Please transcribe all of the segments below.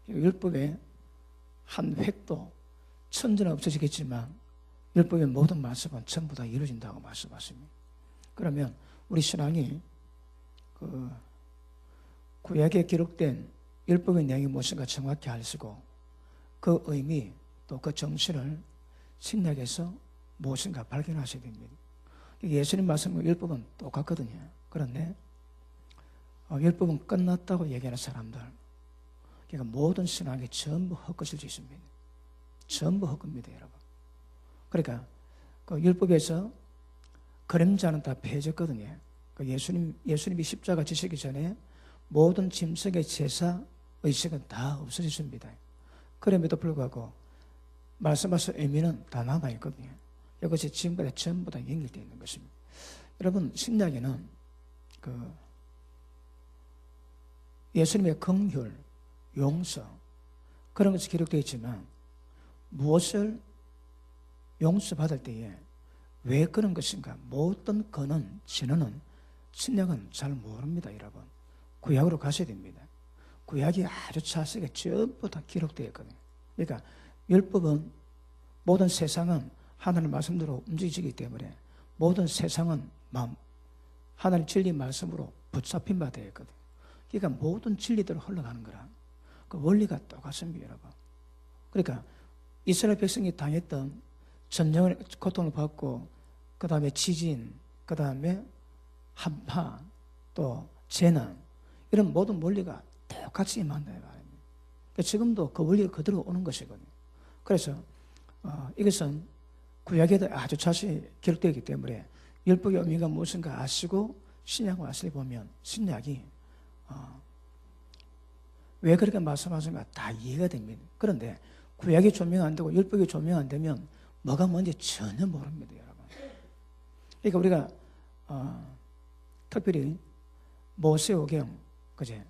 율법의 한 획도 천지는 없어지겠지만 율법의 모든 말씀은 전부 다 이루어진다고 말씀하십니다. 그러면 우리 신앙이 구약에 기록된 율법의 내용이 무엇인가 정확히 알고 그 의미 또 그 정신을 신약에서 무엇인가 발견하셔야 됩니다. 예수님 말씀과 율법은 똑같거든요. 그런데 율법은 끝났다고 얘기하는 사람들, 그러니까 모든 신앙이 전부 헛것일 수 있습니다. 전부 헛겁니다, 여러분. 그러니까 그 율법에서 그림자는 다 폐해졌거든요. 예수님이 십자가 지시기 전에 모든 짐승의 제사 의식은 다 없어졌습니다. 그럼에도 불구하고 말씀하신 의미는 다 남아있거든요. 이것이 지금까지 전부 다 연결되어 있는 것입니다. 여러분, 신약에는 예수님의 긍휼, 용서 그런 것이 기록되어 있지만 무엇을 용서받을 때에 왜 그런 것인가, 어떤 근원, 진원은 신약은 잘 모릅니다, 여러분. 구약으로 가셔야 됩니다. 구약이 아주 자세하게 전부 다 기록되어 있거든요. 그러니까 율법은 모든 세상은 하나님 말씀대로 움직이기 때문에 모든 세상은 하나님 진리 말씀으로 붙잡힌 바 되어 있거든요. 그러니까 모든 진리대로 흘러가는 거라. 그 원리가 똑같습니다, 여러분. 그러니까 이스라엘 백성이 당했던 전쟁을 고통을 받고 그 다음에 지진, 그 다음에 한파, 또 재난 이런 모든 원리가 똑같이 임한다 말입니다. 그러니까 지금도 그 원리가 그대로 오는 것이거든요. 그래서 이것은 구약에도 아주 자세히 기록되어 있기 때문에 율법의 의미가 무엇인가 아시고 신약 말씀을 보면 신약이 왜 그렇게 말씀하시는가 다 이해가 됩니다. 그런데 구약이 조명 안 되고 율법이 조명 안 되면 뭐가 뭔지 전혀 모릅니다, 여러분. 그러니까 우리가 특별히 모세오경, 그제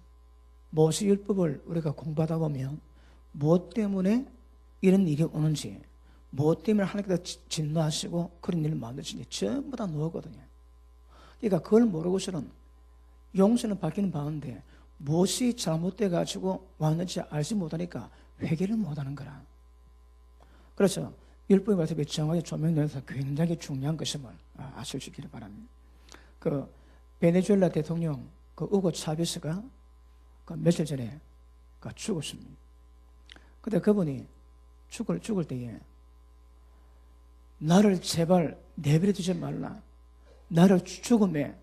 모세 율법을 우리가 공부하다 보면 무엇 때문에 이런 일이 오는지, 무엇 때문에 하나님께서 진노하시고 그런 일을 만드신지 전부 다 나오거든요. 그러니까 그걸 모르고서는 용서는 받기는 받는데 무엇이 잘못돼가지고 왔는지 알지 못하니까 회개를 못하는 거라. 그래서 율법의 말씀이 정확히 조명되어서 굉장히 중요한 것임을 아실 수 있기를 바랍니다. 베네수엘라 대통령 우고 차베스가 며칠 전에 죽었습니다. 근데 그분이 죽을 때에 나를 제발 내버려 두지 말라, 나를 죽음에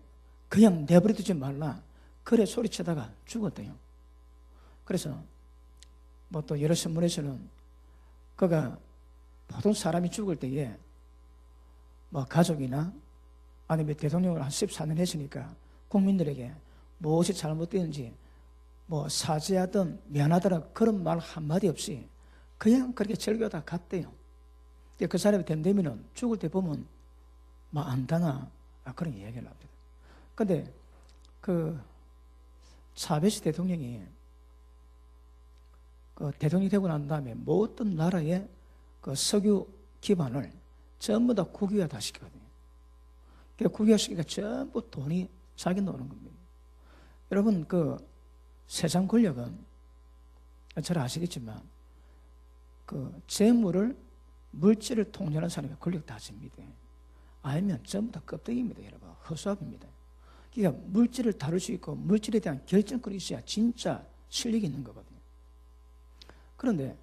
그냥 내버려 두지 말라, 그래 소리치다가 죽었대요. 그래서 또 여러 신문에서는 그가 보통 사람이 죽을 때에 가족이나 아니면 대통령을 한 14년 했으니까 국민들에게 무엇이 잘못되는지 사죄하든 미안하더라 그런 말 한마디 없이 그냥 그렇게 즐겨다 갔대요. 그 사람이 됨되면은 죽을 때 보면 안다나 그런 이야기를 합니다. 근데 차베스 대통령이 대통령이 되고 난 다음에 모든 나라의 석유 기반을 전부 다 국유화 시키거든요. 국유화 시키니까 전부 돈이 자기 노는 겁니다. 여러분, 세상 권력은 잘 아시겠지만 재물을, 물질을 통제하는 사람이 권력 다 집니다. 알면 전부 다 껍데기입니다, 여러분. 허수아비입니다. 그러니까 물질을 다룰 수 있고 물질에 대한 결정권이 있어야 진짜 실력이 있는 거거든요. 그런데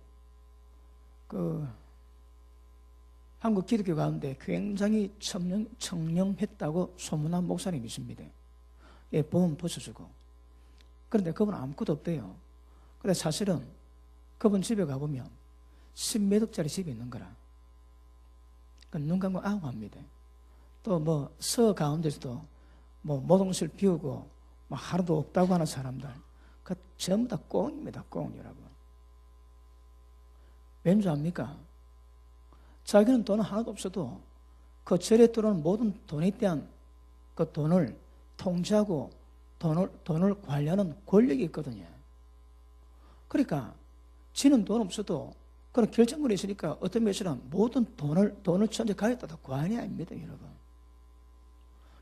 한국 기독교 가운데 굉장히 청렴했다고 소문난 목사님이 있습니다. 보험 벗어주고. 그런데 그분은 아무것도 없대요. 근데 사실은 그분 집에 가보면 10몇 억짜리 집이 있는 거라. 눈 감고 아웅합니다. 또 서 가운데서도 모동실 비우고 하루도 없다고 하는 사람들, 전부 다 꽁입니다, 꽁, 여러분. 왠지 압니까? 자기는 돈 하나도 없어도 그 절에 들어오는 모든 돈에 대한 그 돈을 통제하고 돈을 관리하는 권력이 있거든요. 그러니까 지는 돈 없어도 그런 결정권이 있으니까 어떤 면에서는 모든 돈을 전체 가졌다도 관이 아닙니다, 여러분.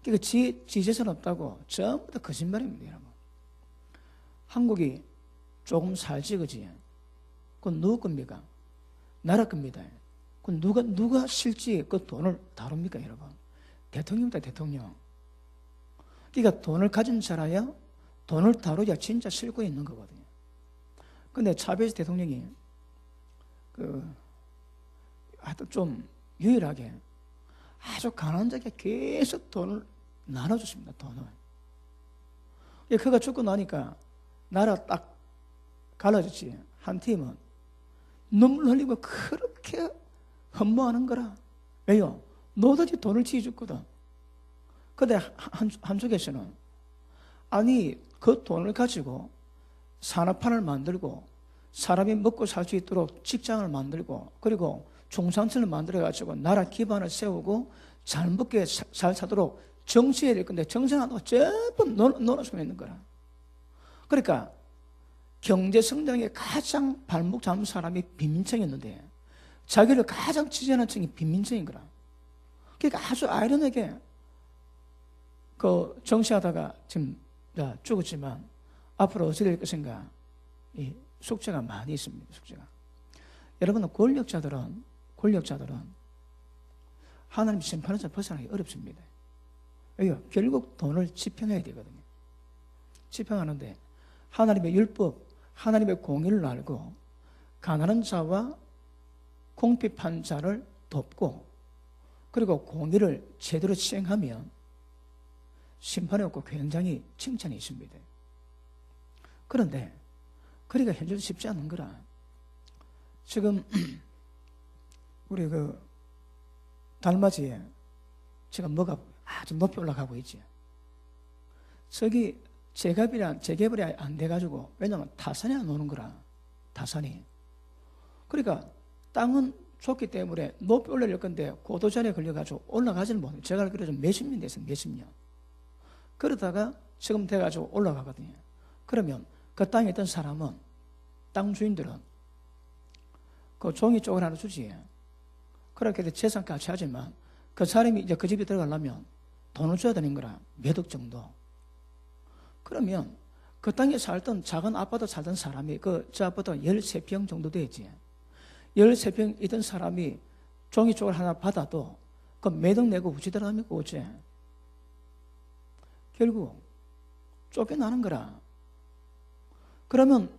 그러니까 지 재산 없다고 전부 다 거짓말입니다, 여러분. 한국이 조금 살지, 그지? 그건 누구 겁니까? 나라 겁니다. 그건 누가 실제 그 돈을 다룹니까, 여러분? 대통령입니다, 대통령. 그러니까 돈을 가진 자라야 돈을 다루자 진짜 실권이 있는 거거든요. 근데 차베스 대통령이 하여튼 좀 유일하게 아주 가난한 자에게 계속 돈을 나눠줬습니다, 돈을. 그가 죽고 나니까 나라 딱 갈라졌지. 한 팀은 눈물 흘리고 그렇게 흠모하는 거라. 왜요? 너도지 돈을 지어줬거든. 근데 한쪽에서는 아니 그 돈을 가지고 산업화를 만들고 사람이 먹고 살 수 있도록 직장을 만들고 그리고 중산층을 만들어가지고 나라 기반을 세우고 잘 먹게 잘 사도록 정치해야 될 건데 정치하고 전부 논어서 있는 거라. 그러니까 경제 성장에 가장 발목 잡은 사람이 빈민층이었는데 자기를 가장 지지하는 층이 빈민층인 거라. 그러니까 아주 아이러니하게 그 정치하다가 지금 죽었지만 앞으로 어떻게 될 것인가 이 숙제가 많이 있습니다. 숙제가. 여러분 권력자들은 하나님 심판에서 벗어나기 어렵습니다. 왜요? 결국 돈을 지평해야 되거든요. 지평하는데 하나님의 율법, 하나님의 공의를 알고 가난한 자와 궁핍한 자를 돕고 그리고 공의를 제대로 시행하면 심판이 없고 굉장히 칭찬이 있습니다. 그런데 그리가 현실도 쉽지 않은 거라. 지금 우리 그 달맞이에 지금 뭐가 아주 높이 올라가고 있지. 저기 재개발이 안 돼가지고 왜냐면 타산이 안 오는 거라. 타산이. 그러니까 땅은 좋기 때문에 높이 올라갈 건데 고도자리에 걸려가지고 올라가지는 못해요. 제가 알기로 좀 몇십 년 됐어요. 몇십 년. 그러다가 지금 돼가지고 올라가거든요. 그러면 그 땅에 있던 사람은 땅 주인들은 그 종이 쪽을 하나 주지. 그렇게 해서 재산까지 하지만 그 사람이 이제 그 집에 들어가려면 돈을 줘야 되는 거라. 몇 억 정도. 그러면 그 땅에 살던 작은 아파트 살던 사람이 저 아파트 13평 정도 되지. 13평 있던 사람이 종이 쪽을 하나 받아도 그 몇 억 내고 우지 들어갑니까? 어째? 결국 쫓겨나는 거라. 그러면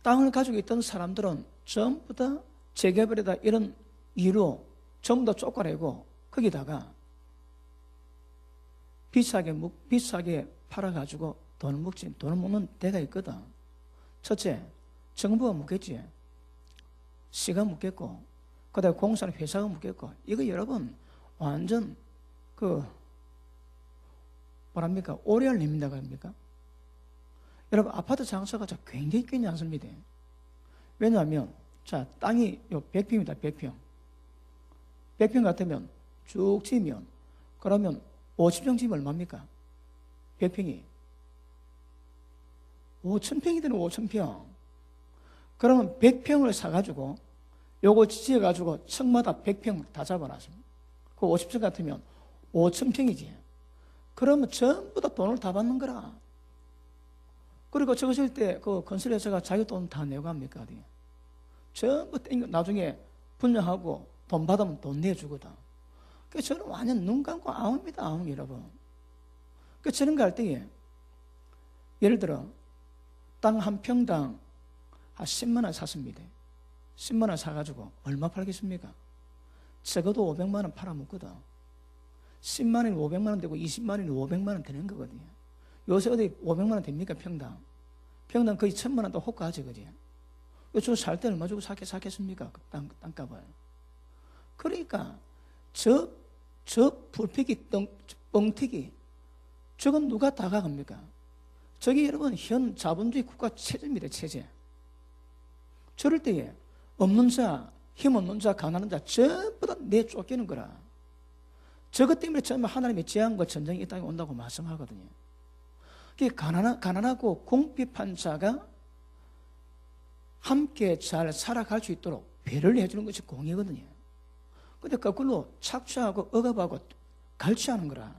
땅을 가지고 있던 사람들은 전부 다 재개발이다 이런 이유로 전부 다 쫓아내고 거기다가 비싸게 팔아가지고 돈을 먹지. 돈을 먹는 데가 있거든. 첫째, 정부가 묻겠지. 시가 묻겠고 그 다음에 공사는 회사가 묻겠고 이거 여러분 완전 뭐랍니까? 오래할 냅니다. 그럽니까? 여러분 아파트 장사가 굉장히 꽤 않습니다. 왜냐하면 자 땅이 요 100평입니다. 100평. 100평 같으면 쭉 지으면 그러면 50평 지으면 얼마입니까? 100평이 5,000평이 되는 5,000평. 그러면 100평을 사가지고 요거 지어가지고 층마다 100평 다 잡아놨습니다. 그 50평 같으면 5,000평이지. 그러면 전부 다 돈을 다 받는 거라. 그리고 저거 질 때 그 건설회사가 자기 돈 다 내고 합니까? 전부 나중에 분양하고 돈 받으면 돈 내주거든. 그래서 저는 완전 눈 감고 아웅입니다. 아웅 여러분. 그래서 저런 거 할 때에 예를 들어 땅 한 평당 한 10만 원 샀습니다. 10만 원 사가지고 얼마 팔겠습니까? 적어도 500만 원 팔아먹거든. 10만 원이 500만 원 되고 20만 원이 500만 원 되는 거거든요. 요새 어디 500만 원 됩니까? 평당. 평당 거의 1000만 원도 호가하지, 그지? 저 살 때는 얼마 주고 샀겠습니까? 그 땅값을. 그러니까 저 불패기 뻥튀기 저건 누가 다가갑니까? 저게 여러분 현 자본주의 국가 체제입니다. 체제. 저럴 때에 없는 자, 힘없는 자, 가난한 자 전부 다 내쫓기는 거라. 저것 때문에 정말 하나님의 재앙과 전쟁이 이 땅에 온다고 말씀하거든요. 가난하고 궁핍한 자가 함께 잘 살아갈 수 있도록 배려를 해주는 것이 공의거든요. 근데 거꾸로 착취하고 억압하고 갈취하는 거라.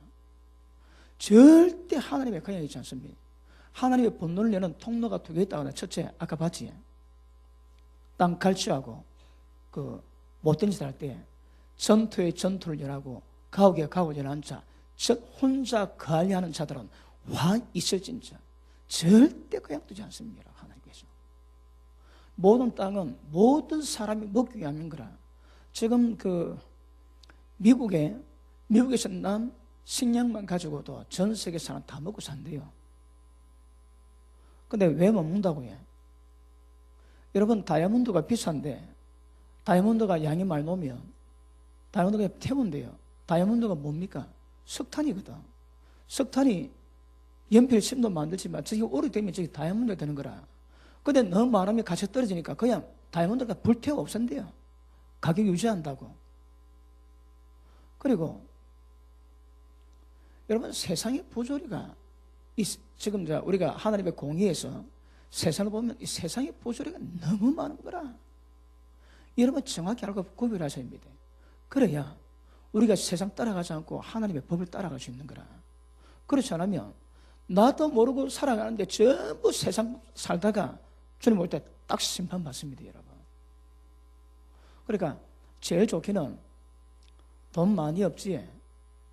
절대 하나님의 관여가 있지 않습니다. 하나님의 분노를 내는 통로가 두 개 있다고 첫째, 아까 봤지? 땅 갈취하고 그 못된 짓 할 때 전투에 전투를 열하고 가옥에 가옥을 열한 자, 즉 혼자 관리하는 자들은 화 있을진 자 절대 그냥두지 않습니다. 하나님께서 모든 땅은 모든 사람이 먹기 위함인 거라. 지금 그 미국에서 난 식량만 가지고도 전 세계 사람 다 먹고 산대요. 근데 왜 못 먹는다고 해? 여러분, 다이아몬드가 비싼데 다이아몬드가 양이 많이 놓으면 다이아몬드가 태운대요. 다이아몬드가 뭡니까? 석탄이거든. 석탄이 연필심도 만들지만 저게 오래되면 저게 다이아몬드가 되는 거라. 근데 너무 많으면 가치가 떨어지니까 그냥 다이아몬드가 불태워 없앤대요. 가격 유지한다고. 그리고 여러분, 세상의 부조리가 지금 우리가 하나님의 공의에서 세상을 보면 이 세상의 부조리가 너무 많은 거라. 여러분, 정확히 알고 구별하셔야 합니다. 그래야 우리가 세상 따라가지 않고 하나님의 법을 따라갈 수 있는 거라. 그렇지 않으면 나도 모르고 살아가는데 전부 세상 살다가 주님 올 때 딱 심판받습니다, 여러분. 그러니까 제일 좋기는 돈 많이 없지.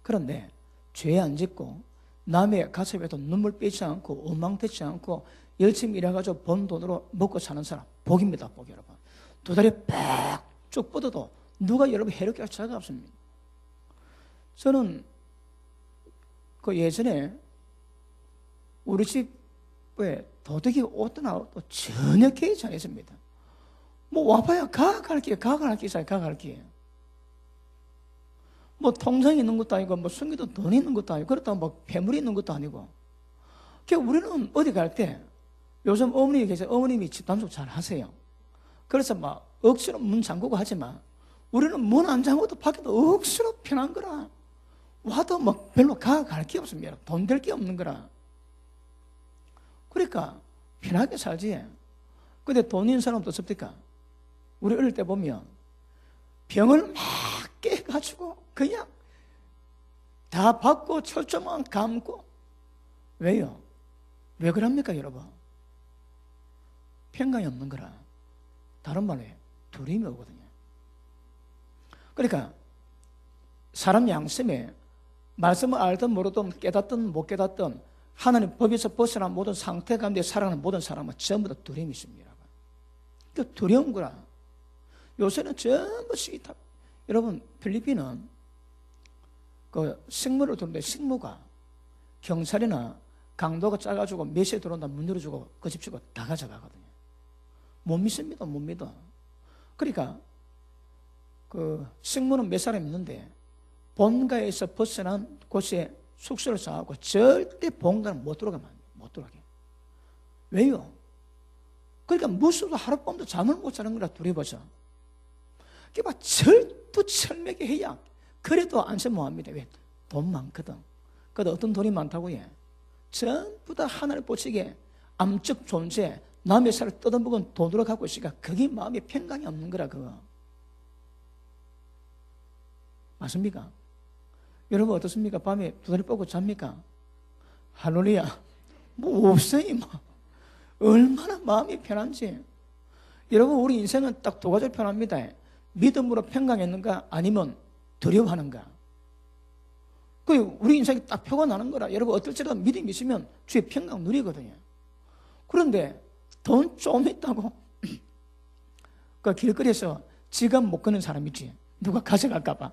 그런데 죄 안 짓고 남의 가슴에도 눈물 빼지 않고 원망되지 않고 열심히 일해가지고 번 돈으로 먹고 사는 사람 복입니다, 복. 여러분, 두 다리 쭉 뻗어도 누가 여러분 해롭게 할 자가 없습니다. 저는 그 예전에 우리 집에 도둑이 오더나 또 전혀 개의치 않았습니다. 뭐 와봐야 가갈게 뭐 통장이 있는 것도 아니고 뭐 숨겨둔 돈이 있는 것도 아니고 그렇다고 뭐 폐물이 있는 것도 아니고. 그러니까 우리는 어디 갈 때 요즘 어머님이 계세요. 어머님이 집단속 잘 하세요. 그래서 막 억지로 문 잠그고 하지만 우리는 문 안 잠그고도 밖에도 억지로 편한 거라. 와도 뭐 별로 갈 게 없습니다. 돈 될 게 없는 거라. 그러니까 편하게 살지. 근데 돈 있는 사람도 없습니까? 우리 어릴 때 보면 병을 막 깨가지고 그냥 다 받고 철조망 감고. 왜요? 왜 그럽니까, 여러분? 평강이 없는 거라. 다른 말로 두려움이 오거든요. 그러니까 사람 양심에 말씀을 알든 모르든 깨닫든 못 깨닫든 하나님 법에서 벗어난 모든 상태 가운데 살아가는 모든 사람은 전부 다 두려움이 있습니다. 그 두려운 거라. 요새는 전부 시기타. 여러분, 필리핀은 그 식물을 두는데 식무가 경찰이나 강도가 짜가지고 몇 시에 들어온다 문 열어주고 그 집 치고 다 가져가거든요. 못 믿습니다, 못 믿어. 그러니까 그 식물은 몇 사람 있는데 본가에서 벗어난 곳에 숙소를 쌓고 절대 본가는 못 들어가게. 왜요? 그러니까 무수도 하룻밤도 잠을 못 자는 거라 두려워서. 그러니까 철두철미하게 해야 그래도 안심 못합니다. 왜? 돈 많거든. 그래도 어떤 돈이 많다고 해? 전부 다 하나를 뻗치게 암적 존재, 남의 살을 뜯어먹은 돈으로 갖고 있으니까 그게 마음에 평강이 없는 거라. 그거 맞습니까? 여러분 어떻습니까? 밤에 두 다리 뻗고 잡니까? 할렐루야. 뭐 없어요. 뭐. 얼마나 마음이 편한지. 여러분, 우리 인생은 딱 두 가지로 편합니다. 믿음으로 평강했는가 아니면 두려워하는가. 우리 인생이 딱 표가 나는 거라. 여러분 어떨지라도 믿음이 있으면 주의 평강 누리거든요. 그런데 돈 좀 있다고 그 길거리에서 지갑 못 꺼낸 사람 있지. 누가 가져갈까 봐.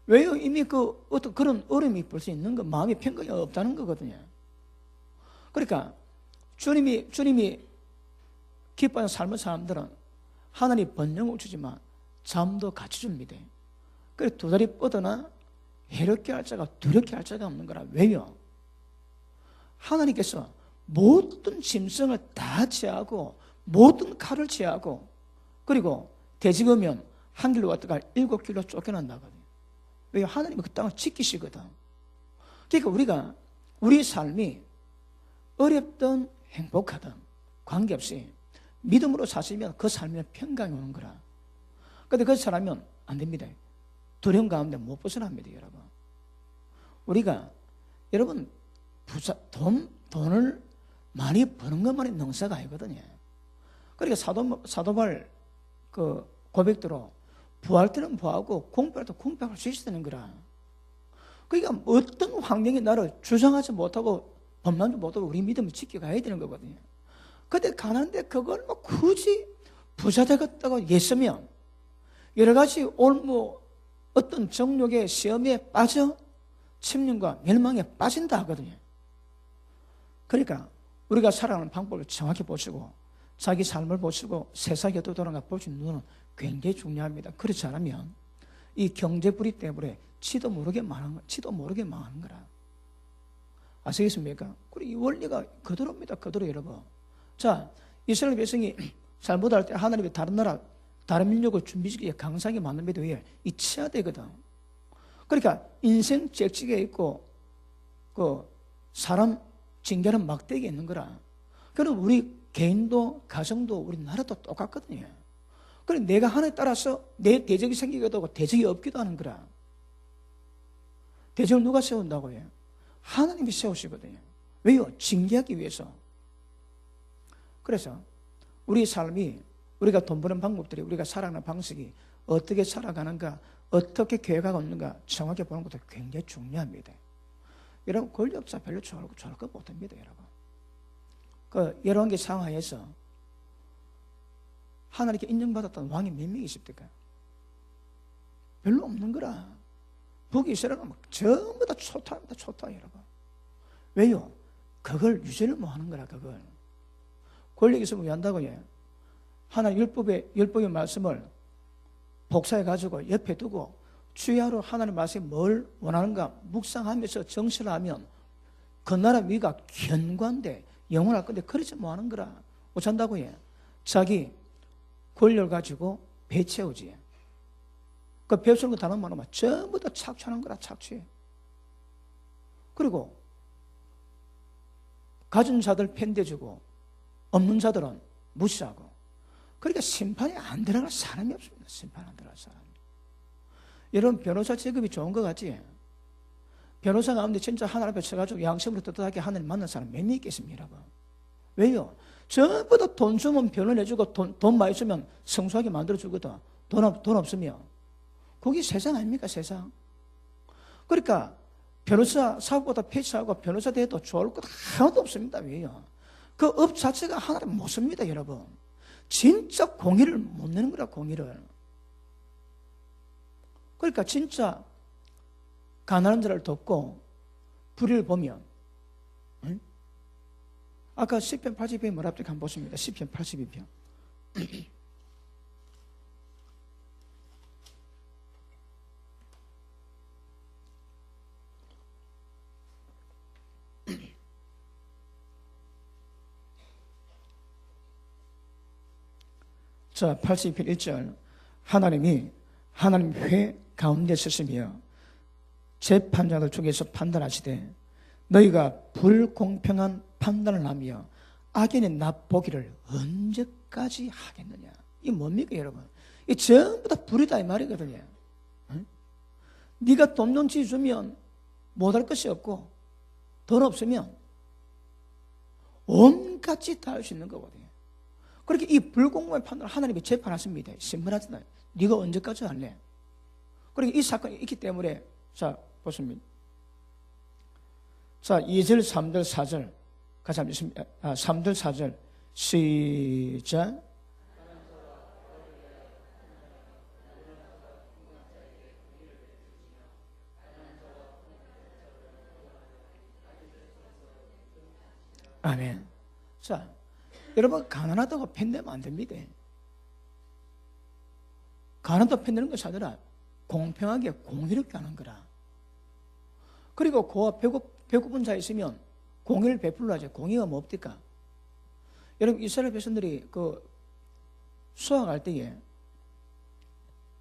왜요? 이미 그 어떤 그런 어려움이 벌써 있는 거, 마음의 평강이 없다는 거거든요. 그러니까 주님이 기뻐하는 삶을 사람들은 하나님 번영을 주지만 잠도 같이 줍니다. 그래서 두 다리 뻗어나 해롭게 할 자가 두렵게 할 자가 없는 거라. 왜요? 하나님께서 모든 짐승을 다 제하고 모든 칼을 제하고 그리고 돼지거면 한 길로 갔다가 7길로 쫓겨난다거든요. 왜요? 하나님은 그 땅을 지키시거든. 그러니까 우리가 우리 삶이 어렵든 행복하든 관계없이 믿음으로 사시면 그 삶에 평강이 오는 거라. 그런데 그렇지 않으면 안 됩니다. 두려움 가운데 못 벗어납니다, 여러분. 우리가 여러분 돈을 많이 버는 것만이 능사가 아니거든요. 그러니까 사도발 그 고백대로 부할 때는 부하고 공부할 때 공부할 수 있다는 거라. 그러니까 어떤 환경이 나를 주장하지 못하고 범람도 못하고 우리 믿음을 지켜가야 되는 거거든요. 근데 가난한데 그걸 뭐 굳이 부자 되겠다고 애쓰면 여러 가지 어떤 정욕의 시험에 빠져 침륜과 멸망에 빠진다 하거든요. 그러니까 우리가 살아가는 방법을 정확히 보시고 자기 삶을 보시고 세상에 돌아가 볼 수 있는 눈은 굉장히 중요합니다. 그렇지 않으면 이 경제불이 때문에 지도 모르게 망하는 거라. 아시겠습니까? 그리고 이 원리가 그대로입니다. 그대로 여러분. 자, 이스라엘 백성이 잘못할 때 하나님이 다른 나라, 다른 민족을 준비시키기 강상에 만든 데 위해 이 치하되거든. 그러니까 인생 잭찍에 있고 그 사람 징계는 막대기에 있는 거라. 그럼 우리 개인도 가정도 우리 나라도 똑같거든요. 그래 내가 하나에 따라서 내 대적이 생기기도 하고 대적이 없기도 하는 거라. 대적을 누가 세운다고 해요? 하나님이 세우시거든요. 왜요? 징계하기 위해서. 그래서 우리 삶이 우리가 돈 버는 방법들이 우리가 살아가는 방식이 어떻게 살아가는가 어떻게 계획하고 있는가 정확히 보는 것도 굉장히 중요합니다. 여러분 권력자 별로 좋아할 것 못합니다. 여러분. 그 여러 개 상하에서 하나님께 인정받았던 왕이 몇 명이 있습니까? 별로 없는 거라. 북이스라엘은 전부 다 초토합니다. 초토 여러분. 왜요? 그걸 유지를 못 하는 거라. 그걸 권력이 있으면 왜 한다고요? 하나님 율법의 말씀을 복사해 가지고 옆에 두고 주야로 하나님 말씀이 뭘 원하는가 묵상하면서 정신을 하면 그 나라 위가 견고한데 영원할 건데 그러지 못하는 거라. 어쩐다고 해? 자기 권력을 가지고 배 채우지. 그 배 채우는 거 다른 말로 막 전부 다 착취하는 거라. 착취. 그리고 가진 자들 편대주고 없는 자들은 무시하고. 그러니까 심판이 안 들어갈 사람이 없습니다. 심판 안 들어갈 사람. 여러분 변호사 직업이 좋은 것 같지? 변호사 가운데 진짜 하나님 앞에 서가지고 양심으로 떳떳하게 하나님 만난 사람 몇 명 있겠습니까? 여러분? 왜요? 전부 다 돈 주면 변론해주고 돈 많이 주면 성수하게 만들어주거든. 돈 없으면. 그게 세상 아닙니까? 세상. 그러니까 변호사 사업보다 폐지하고 변호사 대해도 좋을 것 하나도 없습니다. 왜요? 그 업 자체가 하나님 못 씁니다. 여러분. 진짜 공의를 못 내는 거라. 공의를. 그러니까 진짜 가난한 자를 돕고 불의를 보면 응? 아까 시편 82편 뭐라 합니까? 한번 보십니다. 시편 82편. 자, 82편 1절. 하나님 회 가운데 서시며 재판자들 중에서 판단하시되 너희가 불공평한 판단을 하며 악인의 납보기를 언제까지 하겠느냐. 이게 뭡니까 여러분? 이 전부 다 불이다 이 말이거든요. 응? 네가 돈 좀 주면 못할 것이 없고 돈 없으면 온갖 짓 다 할 수 있는 거거든요. 그렇게 이 불공평한 판단을 하나님이 재판하십니다. 신문하잖아요. 네가 언제까지 할래? 그러니까 이 사건이 있기 때문에 자 보십니다. 자 2절 3절 4절 같이 한번 읽습니다. 3절 4절 시작. 아멘. 자 여러분 가난하다고 편내면 안 됩니다. 가난하다고 편내는 것이 아니라 공평하게 공의롭게 하는 거라. 그리고 그와 배고픈 자 있으면 공의를 베풀러 하죠. 공의가 뭡니까? 여러분 이스라엘 백성들이 그 수확할 때에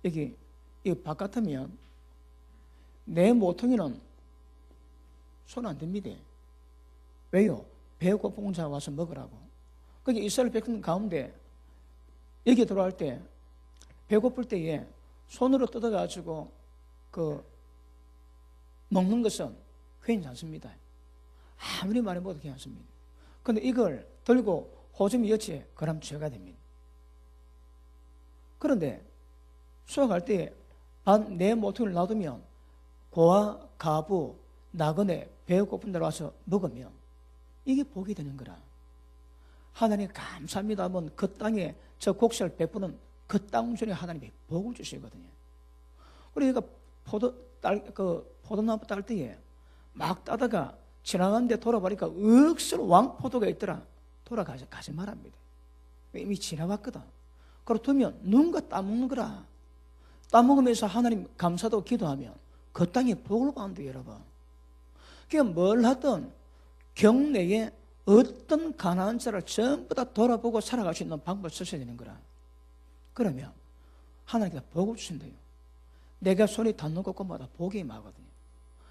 여기 이 바깥하면 내 모퉁이는 손 안 댑니다. 왜요? 배고픈 자 와서 먹으라고. 그러니까 이스라엘 백성 가운데 여기 들어갈 때 배고플 때에 손으로 뜯어가지고 그 먹는 것은 괜찮습니다. 아무리 말해봐도 괜찮습니다. 그런데 이걸 들고 호점이 여치에 그럼 죄가 됩니다. 그런데 수확할 때 내 모퉁이를 놔두면 고와 가부, 나그네, 배고픈 데로 와서 먹으면 이게 복이 되는 거라. 하나님 감사합니다 하면 그 땅에 저 곡식을 베푸는 그 땅 중에 하나님이 복을 주시거든요. 우리가 포도나무 딸 때에 막 따다가 지나가는데 돌아보니까 억수로 왕포도가 있더라. 가지 말합니다. 이미 지나갔거든. 그걸 두면 누군가 따먹는 거라. 따먹으면서 하나님 감사도 기도하면 그 땅에 복을 받는다, 여러분. 그러니까 뭘 하든 경내에 어떤 가난한 자를 전부 다 돌아보고 살아갈 수 있는 방법을 쓰셔야 되는 거라. 그러면 하나님께서 복을 주신대요. 내가 손이 닿는 곳마다 복이 임하거든요.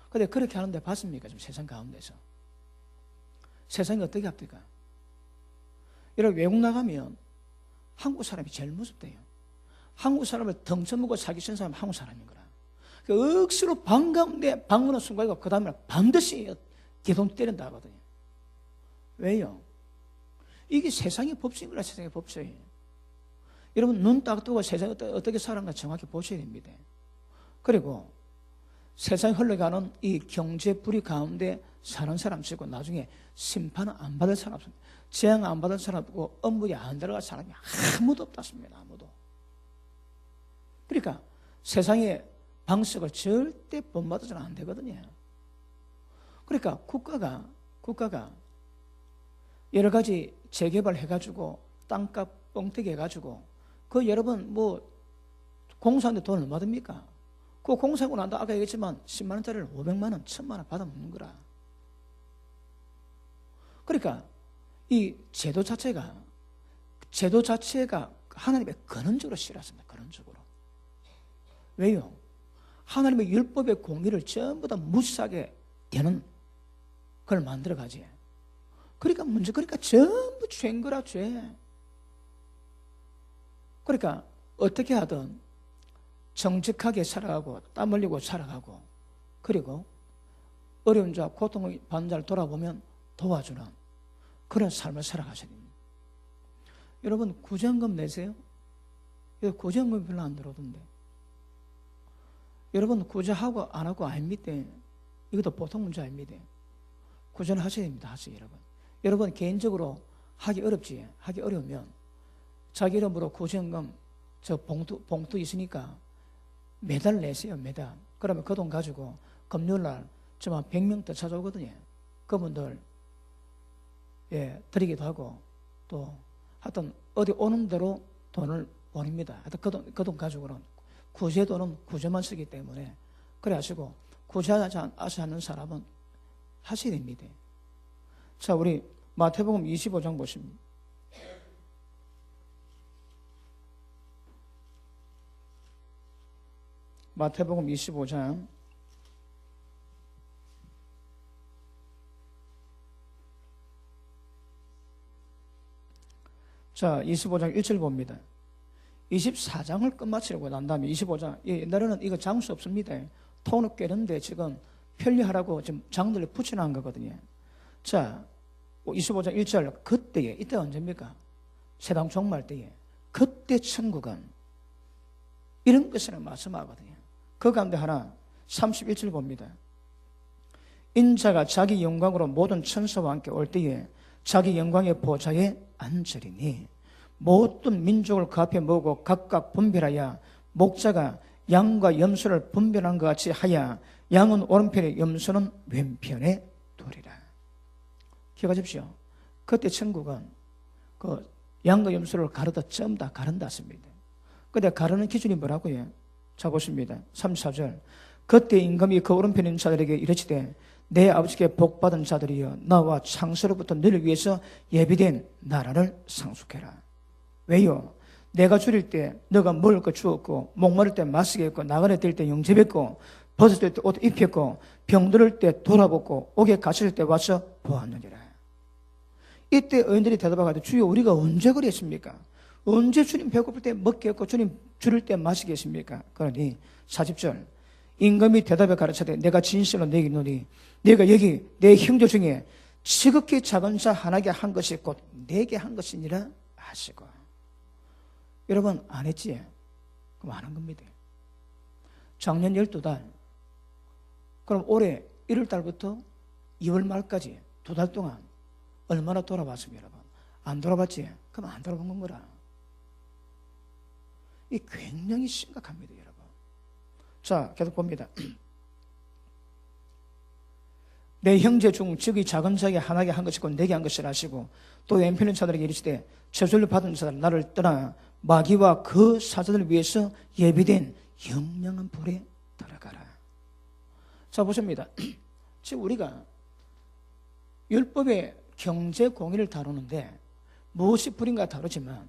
그런데 그렇게 하는데 봤습니까? 지금 세상 가운데서. 세상이 어떻게 합니까? 여러분, 외국 나가면 한국 사람이 제일 무섭대요. 한국 사람을 덩쳐먹고 사기 치는 사람은 한국 사람인 거라. 그 억수로 반가운데 방문한 순간이고 그 다음에 반드시 뒤통 때린다 하거든요. 왜요? 이게 세상의 법칙인 거라. 세상의 법칙이에요. 여러분, 눈 딱 뜨고 세상이 어떻게 살아가는가 정확히 보셔야 됩니다. 그리고 세상에 흘러가는 이 경제 불의 가운데 사는 사람 치고 나중에 심판은 안 받을 사람 없습니다. 재앙 안 받을 사람 없고 업무에 안 들어갈 사람이 아무도 없다습니다. 아무도. 그러니까 세상의 방식을 절대 본받아서는 안 되거든요. 그러니까 국가가 여러 가지 재개발해가지고 땅값 뻥튀기 해가지고 그 여러분 공사하는데 돈 얼마 듭니까? 그 공사하고 난다 아까 얘기했지만 10만 원짜리를 500만 원, 1000만 원 받아먹는 거라. 그러니까 이 제도 자체가 하나님의 근원적으로 싫었습니다. 근원적으로. 왜요? 하나님의 율법의 공의를 전부 다 무시하게 되는 걸 만들어가지. 그러니까 전부 죄인 거라, 죄. 그러니까 어떻게 하든 정직하게 살아가고 땀 흘리고 살아가고 그리고 어려운 자, 고통을 받는 자를 돌아보면 도와주는 그런 삶을 살아가셔야 됩니다. 여러분, 구제연금 내세요? 구제연금이 별로 안 들어오던데. 여러분, 구제하고 안 하고 아닙니다. 이것도 보통 문제 아닙니다. 구제는 하셔야 됩니다. 하세요, 여러분. 여러분, 개인적으로 하기 어렵지. 하기 어려우면 자기 이름으로 구제연금 저 봉투 있으니까 매달 내세요, 매달. 그러면 그 돈 가지고 금요일날 좀 한 100명 더 찾아오거든요. 그분들 드리기도 하고 또 하여튼 어디 오는 대로 돈을 보냅니다. 하여튼 그 돈 가지고는 구제도는 구제만 쓰기 때문에 그래 하시고 구제하지 않는 사람은 하셔야 됩니다. 자, 우리 마태복음 25장 보십니다. 마태복음 25장 자, 25장 1절 봅니다. 24장을 끝마치려고 난 다음에 25장, 옛날에는 이거 장수 없습니다. 통을 깨는데 지금 편리하라고 지금 장들을 붙여놓은 거거든요. 자, 25장 1절, 그때에, 이때 언제입니까? 세상 종말 때에, 그때 천국은 이런 것을 말씀하거든요. 그 가운데 하나, 31절 봅니다. 인자가 자기 영광으로 모든 천사와 함께 올 때에 자기 영광의 보좌에 앉으리니 모든 민족을 그 앞에 모으고 각각 분별하여 목자가 양과 염소를 분별한 것 같이 하여 양은 오른편에 염소는 왼편에 두리라. 기억하십시오. 그때 천국은 그 양과 염소를 가르다 전부 다 가른다습니다. 그때 가르는 기준이 뭐라고요? 자, 보십니다. 34절. 그때 임금이 그 오른편에 있는 자들에게 이르시되 내 아버지께 복받은 자들이여 나와 창세로부터 너를 위해서 예비된 나라를 상속해라. 왜요? 내가 줄일 때 너가 먹을 거 주었고 목마를 때 마시게 했고 나그네 될 때 영접했고 벗을 때 옷 입혔고 병들을 때 돌아보고 옥에 갇힐 때 와서 보았느니라. 이때 의인들이 대답하되 주여 우리가 언제 그랬습니까? 언제 주님 배고플 때 먹게 했고 주님 줄일 때 마시게 했습니까? 그러니 40절 임금이 대답해 가르치되 내가 진실로 너에게 이르노니 내가 여기 내 형제 중에 지극히 작은 자 하나에게 한 것이 곧 내게 한 것이니라 하시고. 여러분 안 했지? 그럼 안 한 겁니다. 작년 12달, 그럼 올해 1월달부터 2월 말까지 2달 동안 얼마나 돌아봤습니까, 여러분? 안 돌아봤지? 그럼 안 돌아본 건 거라. 이 굉장히 심각합니다, 여러분. 자, 계속 봅니다. 내 형제 중 즉위 작은 자에게 하나게 한 것이고 내게 한 것이라 하시고 또 왼편의 자들에게 이르시되 저주를 받은 자들 나를 떠나 마귀와 그 사자들을 위해서 예비된 영영한 불에 들어가라. 자, 보십니다. 지금 우리가 율법의 경제 공의를 다루는데 무엇이 불인가 다루지만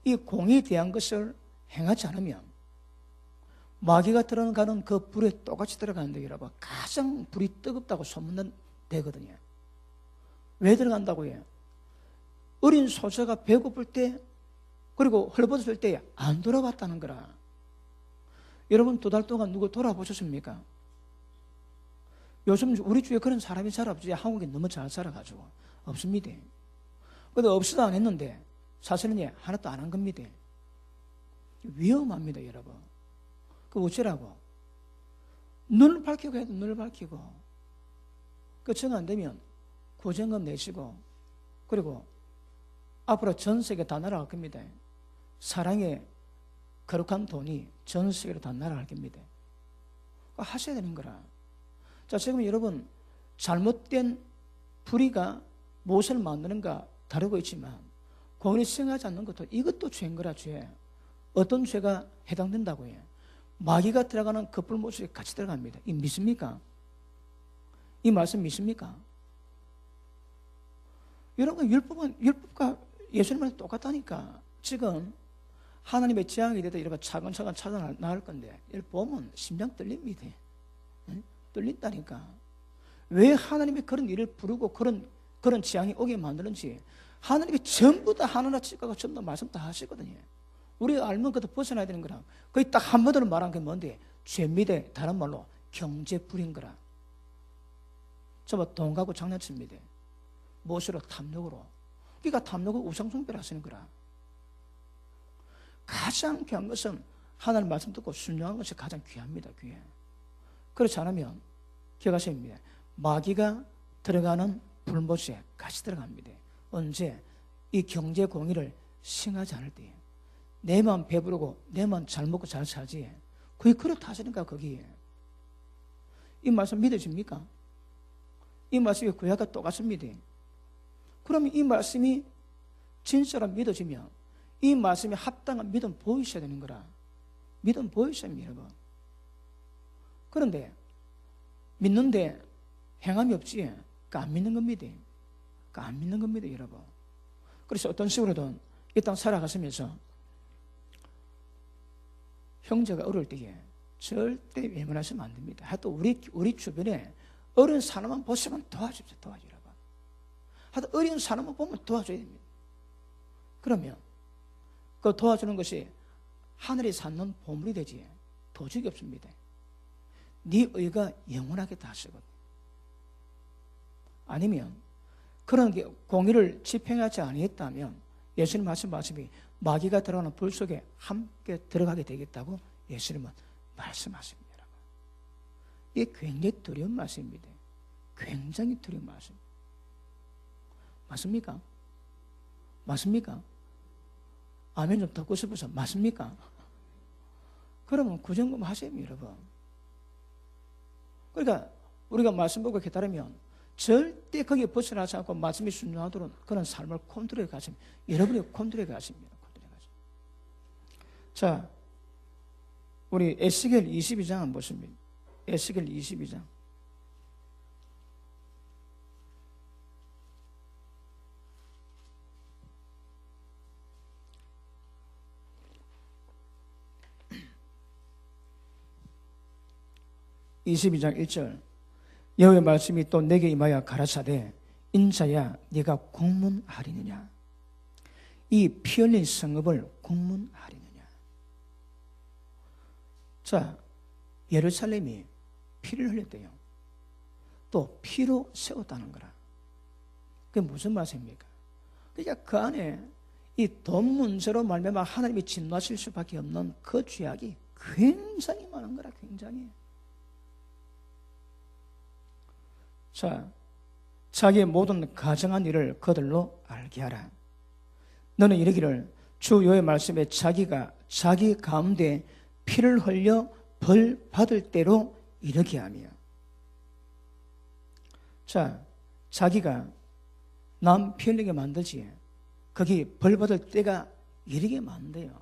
이 공의에 대한 것을 행하지 않으면 마귀가 들어가는 그 불에 똑같이 들어가는데 여러분 가장 불이 뜨겁다고 소문되거든요. 왜 들어간다고 해요? 어린 소자가 배고플 때 그리고 헐벗을 때 안 돌아봤다는 거라. 여러분 2달 동안 누구 돌아보셨습니까? 요즘 우리 주위에 그런 사람이 잘 없지. 한국에 너무 잘 살아가지고 없습니다. 근데 없어도 안 했는데 사실은 하나도 안 한 겁니다. 위험합니다, 여러분. 그 어쩌라고? 눈을 밝히고 해도 눈을 밝히고 그 정 안 되면 구정금 내시고 그리고 앞으로 전 세계 다 날아갈 겁니다. 사랑의 거룩한 돈이 전 세계로 다 날아갈 겁니다. 하셔야 되는 거라. 자, 지금 여러분 잘못된 불의가 무엇을 만드는가 다루고 있지만 공의를 수행하지 않는 것도 이것도 죄인 거라. 죄. 어떤 죄가 해당된다고 해요? 마귀가 들어가는 그 불못에 같이 들어갑니다. 이 믿습니까? 이 말씀 믿습니까? 여러분 율법과 예수님은 똑같다니까. 지금 하나님의 재앙이 돼도 여러분 차근차근 찾아 나갈 건데 이걸 보면 심장 떨립니다. 떨린다니까. 왜 하나님이 그런 일을 부르고 그런 재앙이 오게 만드는지 하나님이 전부 다 하나하나 찍어가 전부 다 말씀 다 하시거든요. 우리가 알면 그것도 벗어나야 되는 거라. 거의 딱 한 번으로 말한 게 뭔데? 죄입니다. 다른 말로 경제불인 거라. 정말 돈 갖고 장난칩니다. 무엇으로? 탐욕으로. 그러니까 탐욕은 우상숭배를 하시는 거라. 가장 귀한 것은 하나님 말씀 듣고 순종하는 것이 가장 귀합니다. 귀해. 그렇지 않으면 기억하셔야 합니다. 마귀가 들어가는 불못에 같이 들어갑니다. 언제? 이 경제 공의를 시행하지 않을 때. 내만 배부르고 내만 잘 먹고 잘 살지. 그게 그렇다시니까 거기에. 이 말씀 믿어집니까? 이 말씀이 구약과 똑같습니다. 그러면 이 말씀이 진짜로 믿어지면 이 말씀이 합당한 믿음 보이셔야 되는 거라. 믿음 보이셔야 합니다, 여러분. 그런데 믿는데 행함이 없지. 그러니까 안 믿는 겁니다. 그러니까 안 믿는 겁니다, 여러분. 그래서 어떤 식으로든 이 땅 살아가시면서 형제가 어려울 때에 절대 외면하시면 안 됩니다. 하여튼 우리 주변에 어려운 사람만 보시면 도와주십시오. 도와주라. 하여튼 어려운 사람만 보면 도와줘야 됩니다. 그러면 그 도와주는 것이 하늘에 사는 보물이 되지 도적이 없습니다. 네 의가 영원하게 다하시거든. 아니면 그런 공의를 집행하지 아니했다면 예수님 말씀이 마귀가 들어가는 불 속에 함께 들어가게 되겠다고 예수님은 말씀하십니다. 이게 굉장히 두려운 말씀입니다. 굉장히 두려운 말씀. 맞습니까? 맞습니까? 아멘 좀 듣고 싶어서 맞습니까? 그러면 구정금 하세요, 여러분. 그러니까 우리가 말씀 보고 깨달으면 절대 거기에 벗어나지 않고 말씀이 순종하도록 그런 삶을 컨트롤해 가시면 여러분이 컨트롤해 가십니다. 자, 우리 에스겔 22장 한번 보십니다. 에스겔 22장. (22장 1절) 여호와의 말씀이 또 내게 임하여 가라사대 인자야 네가 공문하리느냐 이 피 흘린 성읍을 공문하리느냐. 자, 예루살렘이 피를 흘렸대요. 또 피로 세웠다는 거라. 그게 무슨 말씀입니까? 그러니까 그 안에 이 돈 문제로 말미암아 하나님이 진노하실 수밖에 없는 그 죄악이 굉장히 많은 거라. 굉장히. 자, 자기의 모든 가정한 일을 그들로 알게 하라. 너는 이르기를 주 여호와의 말씀에 자기가 자기 가운데 피를 흘려 벌 받을 때로 이르게 하며. 자, 자기가 남 피 흘리게 만들지 거기 벌 받을 때가 이르게 만들어요.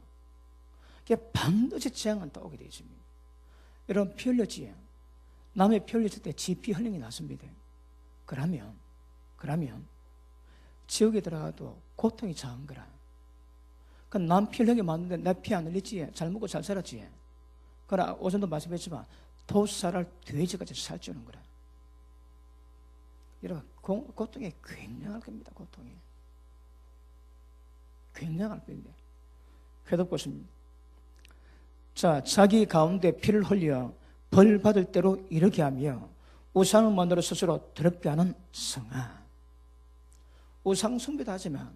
그게 반드시 재앙은 또 오게 되어 있습니다. 여러분, 피 흘렸지? 남의 피 흘렸을 때 지 피 흘림이 났습니다. 그러면 지옥에 들어가도 고통이 작은 거라. 남 피 흘리게 만드는데 내 피 안 흘렸지? 잘 먹고 잘 살았지? 그러나 오전도 말씀했지만 도살할 돼지같이 살찌는 거라. 여러분, 고통이 굉장할 겁니다. 고통이 굉장할 겁니다. 회독 보십니다. 자, 자기 가운데 피를 흘려 벌 받을 대로 이르게 하며 우상을 만들어 스스로 더럽게 하는 성아. 우상 숭배도 하지만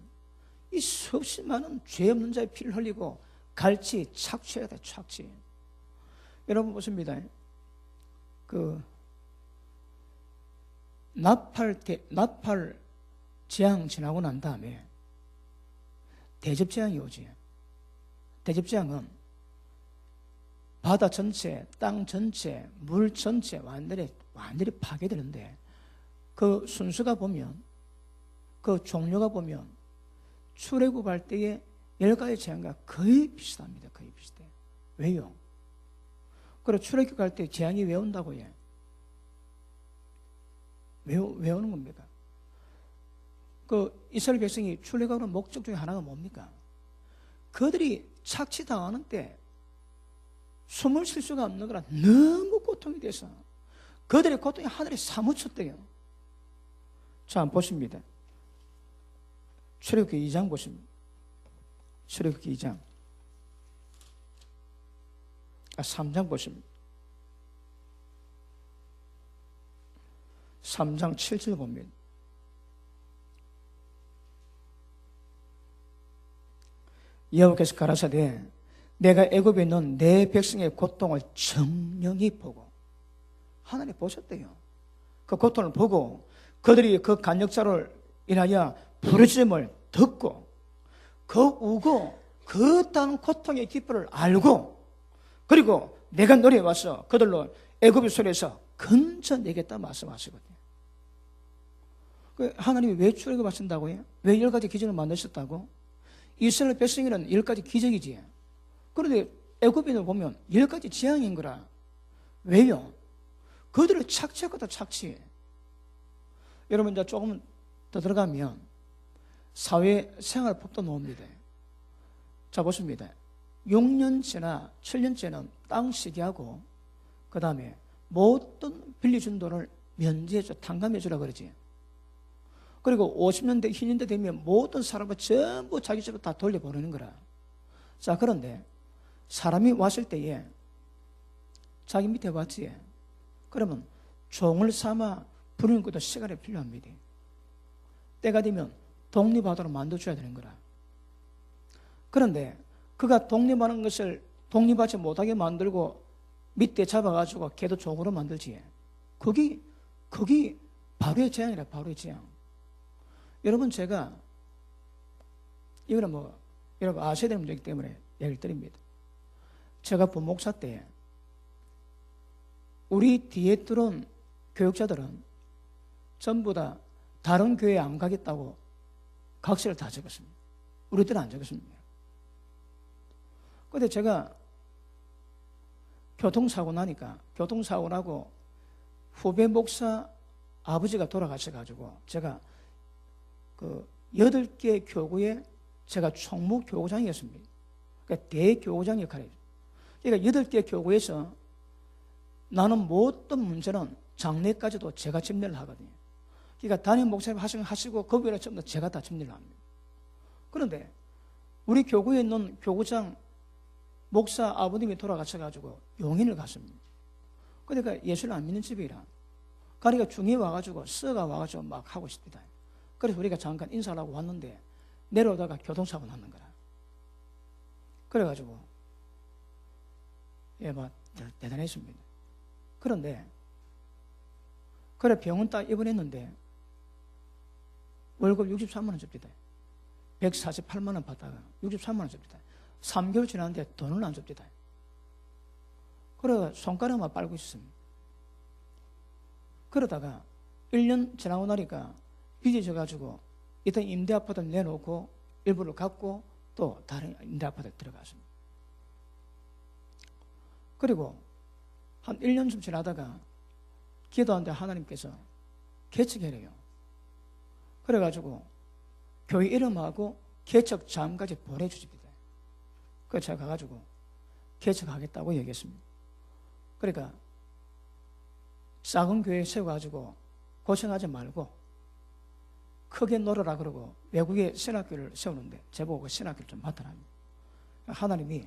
이 수없이 많은 죄 없는 자의 피를 흘리고 갈치 착취해야 돼. 착취. 여러분 보십니다. 나팔 재앙 지나고 난 다음에 대접재앙이 오지. 대접재앙은 바다 전체, 땅 전체, 물 전체 완전히 파괴되는데 그 순서가 보면, 그 종류가 보면 출애굽할 때의 10가지 재앙과 거의 비슷합니다. 거의 비슷해요. 왜요? 그리고 출애굽할 때 재앙이 왜 온다고 해? 왜 오는 겁니까? 그 이스라엘 백성이 출애굽하는 목적 중에 하나가 뭡니까? 그들이 착취당하는 때 숨을 쉴 수가 없는 거라. 너무 고통이 돼서 그들의 고통이 하늘에 사무쳤대요. 자, 보십니다. 출애굽기 2장 보십니다. 출애굽기 2장 3장 보십니다. 3장 7절 봅니다. 여호와께서 가라사대 내가 애굽에 있는 내 백성의 고통을 정령히 보고, 하나님 보셨대요. 그 고통을 보고 그들이 그 간역자를 인하여 부르짖음을 듣고 그 우고 그 땅 고통의 기쁨을 알고, 그리고 내가 너희에 와서 그들로 애굽의 손에서 건져내겠다 말씀하시거든요. 하나님이 왜 출애굽하신다고 해요? 왜 10가지 기적을 만드셨다고? 이스라엘 백성이라는 10가지 기적이지. 그런데 애굽인을 보면 10가지 재앙인 거라. 왜요? 그들을 착취했거든. 착취. 여러분, 이제 조금 더 들어가면 사회생활법도 나옵니다. 자, 보십니다. 6년째나 7년째는 땅 시기하고 그 다음에 모든 빌려준 돈을 면제해줘, 탕감해주라 그러지. 그리고 50년대, 흰년대 되면 모든 사람을 전부 자기 집으로 다 돌려보내는 거라. 자, 그런데 사람이 왔을 때에 자기 밑에 왔지. 그러면 종을 삼아 부르는 것도 시간이 필요합니다. 때가 되면 독립하도록 만들어줘야 되는 거라. 그런데 그가 독립하는 것을 독립하지 못하게 만들고 밑에 잡아가지고 걔도 종으로 만들지. 거기 바로의 재앙이라. 바로의 재앙. 여러분, 제가 이거는 여러분 아셔야 되는 문제이기 때문에 얘기를 드립니다. 제가 부목사 때 우리 뒤에 들어온 교육자들은 전부 다 다른 교회에 안 가겠다고 각서를 다 적었습니다. 우리들은 안 적었습니다. 그런데 제가 교통사고 나고 후배 목사 아버지가 돌아가셔가지고 제가 8개 교구에 제가 총무 교구장이었습니다. 그러니까 대교구장 역할이에요. 그러니까 8개 교구에서 나는 모든 문제는 장례까지도 제가 집례를 하거든요. 그러니까 담임 목사님 하시고 그 외에는 전부 다 제가 다 집례를 합니다. 그런데 우리 교구에 있는 교구장 목사 아버님이 돌아가셔가지고 용인을 갔습니다. 그러니까 예수를 안 믿는 집이라. 그러니까 중에 와가지고 써가 와가지고 막 하고 있습니다. 그래서 우리가 잠깐 인사를 하고 왔는데 내려오다가 교통사고 났는 거라. 그래가지고 막 대단했습니다. 그런데 그래 병원 딱 입원했는데 월급 63만 원 줍니다. 148만 원 받다가 63만 원 줍니다. 3개월 지났는데 돈을 안 줍니다. 그래 손가락만 빨고 있었습니다. 그러다가 1년 지나고 나니까 빚이 져가지고 일단 임대아파트를 내놓고 일부를 갖고 또 다른 임대아파트에 들어갔습니다. 그리고 한 1년쯤 지나다가 기도하는데 하나님께서 개척해래요. 그래가지고 교회 이름하고 개척자금까지 보내주십니다. 그래서 제가 가가지고 개척하겠다고 얘기했습니다. 그러니까 작은 교회 세워가지고 고생하지 말고 크게 놀아라 그러고 외국에 신학교를 세우는데 제보고 신학교를 좀 맡아랍니다. 하나님이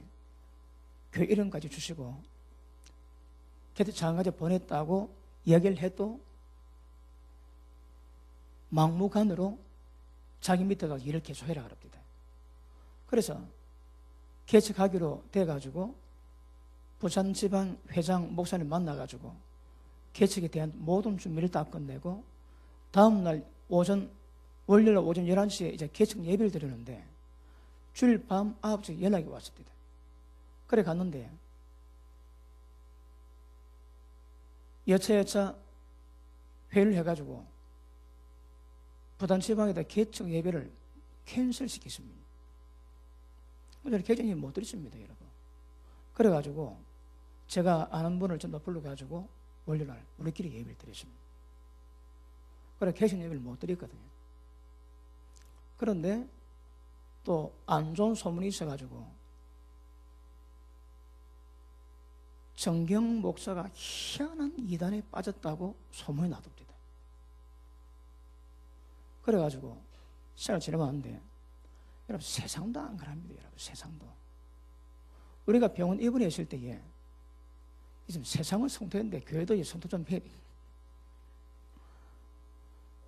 교회 이름까지 주시고 개척자금까지 보냈다고 얘기를 해도 막무가내로 자기 밑에다 일을 계속해라 그럽니다. 그래서 개척하기로 돼가지고 부산지방 회장 목사님 만나가지고 개척에 대한 모든 준비를 다 끝내고 다음날 월요일 오전 11시에 이제 개척 예배를 드리는데 주일 밤 9시에 연락이 왔습니다. 그래 갔는데 여차여차 회의를 해가지고 부산지방에다 개척 예배를 캔슬시켰습니다. 저는 개정이 못 드렸습니다, 여러분. 그래가지고 제가 아는 분을 좀 더 불러가지고 월요일날 우리끼리 예배를 드렸습니다. 그래 개정 예배를 못 드렸거든요. 그런데 또 안 좋은 소문이 있어가지고 정경 목사가 희한한 이단에 빠졌다고 소문이 나둡니다. 그래가지고 시간을 지나봤는데 여러분 세상도 안 그럽니다. 여러분 세상도. 우리가 병원 입원해 있을 때에 지금 세상은 성토했는데 교회도 성토 좀 해야 됩니다.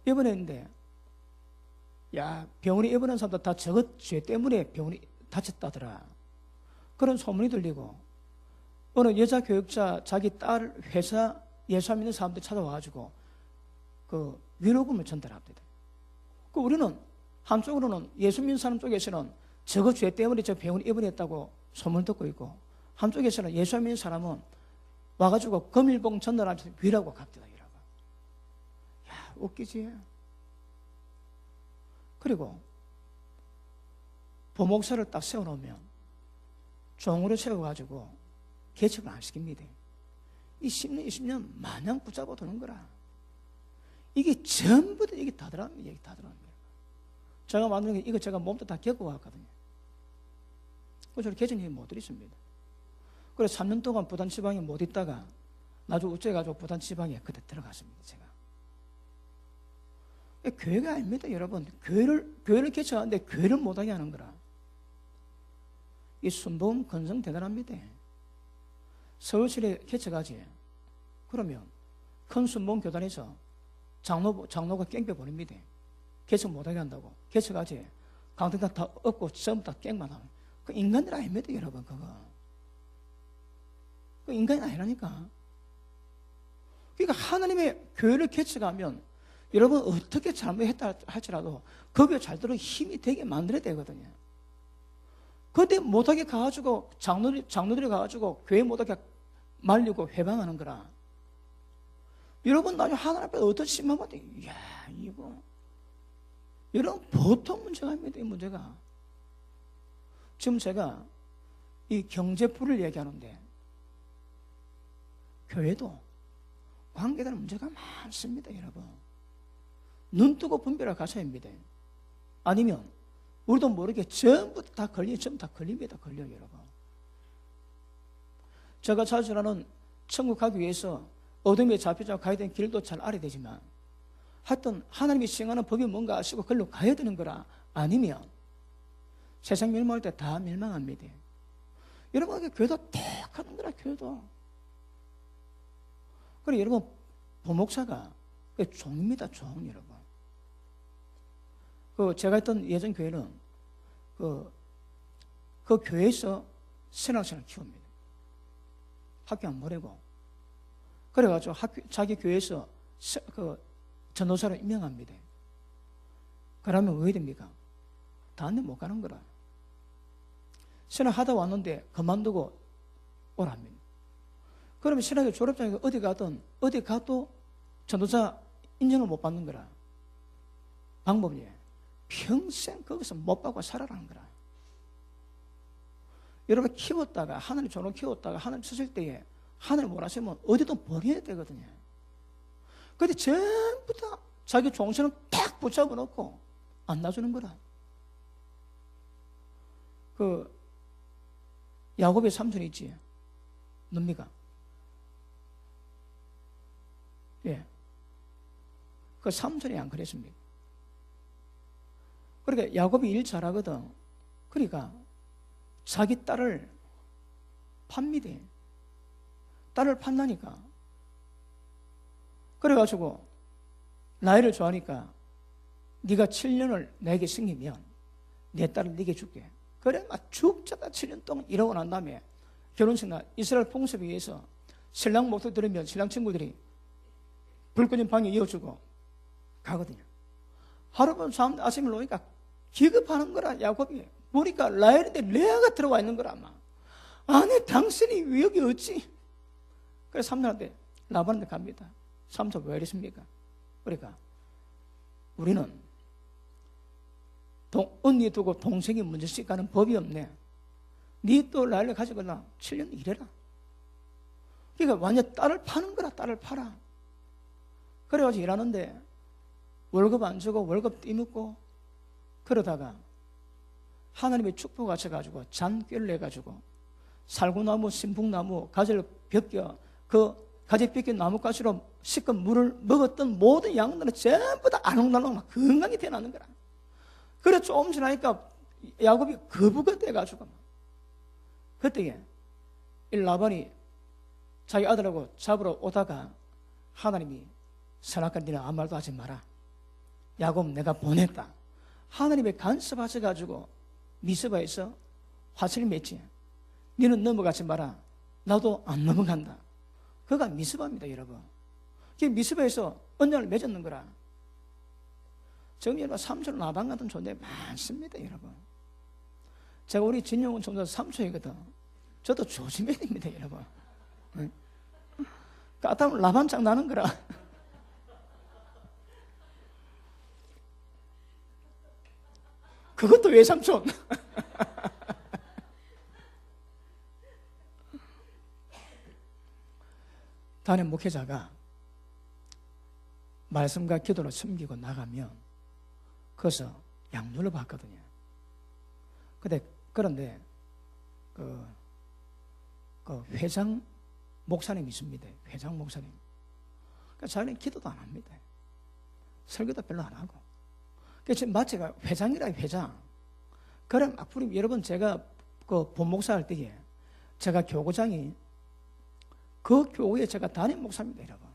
입원했는데 야 병원에 입원한 사람도 다 저것 죄 때문에 병원이 다쳤다더라. 그런 소문이 들리고 어느 여자 교육자 자기 딸 회사 예수 믿는 사람들 찾아와가지고 그 위로금을 전달합니다. 그 우리는 한쪽으로는 예수 믿는 사람 쪽에서는 저거 죄 때문에 저 병원에 입원했다고 소문을 듣고 있고 한쪽에서는 예수 믿는 사람은 와가지고 금일봉 전달하면서 위라고 갑니다. 이라고. 야 웃기지. 그리고 부목사를 딱 세워놓으면 종으로 세워가지고 개척을 안 시킵니다. 이 10년, 20년 마냥 붙잡아 두는 거라. 이게 전부 다 이게 다 들어갑니다. 이게 다 들어갑니다. 제가 만드는 게 이거 제가 몸도 다 겪어왔거든요. 그래서 개정이 못 드렸습니다. 그래서 3년 동안 부산 지방에 못 있다가 나중에 우째가지고 부산 지방에 그때 들어갔습니다. 제가. 교회가 아닙니다, 여러분. 교회를 개척하는데 교회를 못하게 하는 거라. 이 순복음 건성 대단합니다. 서울시에 개척하지. 그러면 큰 순복음 교단에서 장로가 깽배 보냅니다. 개척 못하게 한다고. 개척하지. 강등당 다 얻고 전부 다 깽만 하면. 그 인간들 아닙니다, 여러분, 그거. 그 인간이 아니라니까. 그러니까 하나님의 교회를 개척하면 여러분 어떻게 잘못했다 할지라도 그 교회 잘 들어 힘이 되게 만들어야 되거든요. 그때 못하게 가가지고 장로들이 가가지고 교회 못하게 말리고 회방하는 거라. 여러분 나중에 하나님 앞에 어떤 심판받아? 이야 이거 여러분 보통 문제가 아닙니다. 이 문제가. 지금 제가 이 경제부를 얘기하는데 교회도 관계되는 문제가 많습니다. 여러분 눈 뜨고 분별할 가셔야입니다. 아니면 우리도 모르게 전부 다 걸립니다. 걸려요, 여러분. 제가 자주 하는 천국 가기 위해서 어둠에 잡혀져 가야 되는 길도 잘 알아야 되지만 하여튼 하나님이 시행하는 법이 뭔가 아시고 그걸로 가야 되는 거라. 아니면 세상 멸망할 때 다 멸망합니다. 여러분 교회도 딱 하는 거라. 교회도. 그리고 여러분 부목사가 종입니다. 종 여러분. 그 제가 했던 예전 교회는 그 교회에서 신앙생활을 키웁니다. 학교 안 보내고. 그래가지고 자기 교회에서 전도사를 임명합니다. 그러면 왜 됩니까? 다른 데 못 가는 거라. 신학 하다 왔는데 그만두고 오랍니다. 그러면 신학교 졸업장에 어디 가도 전도사 인정을 못 받는 거라. 방법이 평생 거기서 못 받고 살아라는 거라. 여러분 키웠다가 하나님 종을 키웠다가 하나님 쓰실 때에 하나님 원하시면 어디도 버려야 되거든요. 근데 전부 다 자기 종신을 딱 붙잡아 놓고 안 놔주는 거라. 야곱의 삼촌이 있지. 뭡니까? 예. 그 삼촌이 안 그랬습니까? 그러니까 야곱이 일 잘하거든. 그러니까 자기 딸을 팝니다. 딸을 판다니까. 그래가지고 나이를 좋아하니까 네가 7년을 내게 승리면 내 딸을 네게 줄게. 그래 막 죽자다 7년 동안 이러고 난 다음에 결혼식 날 이스라엘 풍습에 의해서 신랑 목소리 들으면 신랑 친구들이 불 꺼진 방에 이어주고 가거든요. 하루밤 잠 아침에 놓으니까 기겁하는 거라. 야곱이 보니까 라헬인데 레아가 들어와 있는 거라. 아마 아니 당신이 왜 여기 어찌? 그래서 삼촌한테 라반한테 갑니다. 삼촌 왜 이랬습니까? 그러니까 우리는 언니 두고 동생이 문제씩 가는 법이 없네. 니 또 라헬을 가지고나 7년 일해라. 그러니까 완전 딸을 파는 거라. 딸을 팔아. 그래가지고 일하는데 월급 안 주고 월급 떼먹고 그러다가 하나님의 축복 가셔가지고 잔꾀를 내가지고 살구나무, 신풍나무, 가지를 벗겨 그 가지 벗긴 나뭇가지로 씻은 물을 먹었던 모든 양들은 전부 다 알록달록 건강히 태어나는 거라. 그래 조금 지나니까 야곱이 거부가 돼가지고 그때 라반이 자기 아들하고 잡으러 오다가 하나님이 선악과 니는 아무 말도 하지 마라. 야곱 내가 보냈다. 하나님의 간섭하셔가지고 미스바에서 화친을 맺지. 니는 넘어가지 마라. 나도 안 넘어간다. 그가 미스바입니다, 여러분. 그 미스바에서 언약을 맺었는 거라. 지금 여러분 삼촌 라반 같은 존재 많습니다, 여러분. 제가 우리 진영은 전도 삼촌이거든. 저도 조심해야 됩니다, 여러분. 까다면 라반장 나는 거라. 그것도 외삼촌. 단임 목회자가 말씀과 기도로 섬기고 나가면 거기서 양육을 받거든요. 그런데 그 회장 목사님이 있습니다. 회장 목사님. 그러니까 자기는 기도도 안 합니다. 설교도 별로 안 하고. 지금 마치가 회장이라 회장. 그럼 앞으로 여러분 제가 그 본목사 할 때에 제가 교구장이 그 교회에 제가 담임 목사입니다, 여러분.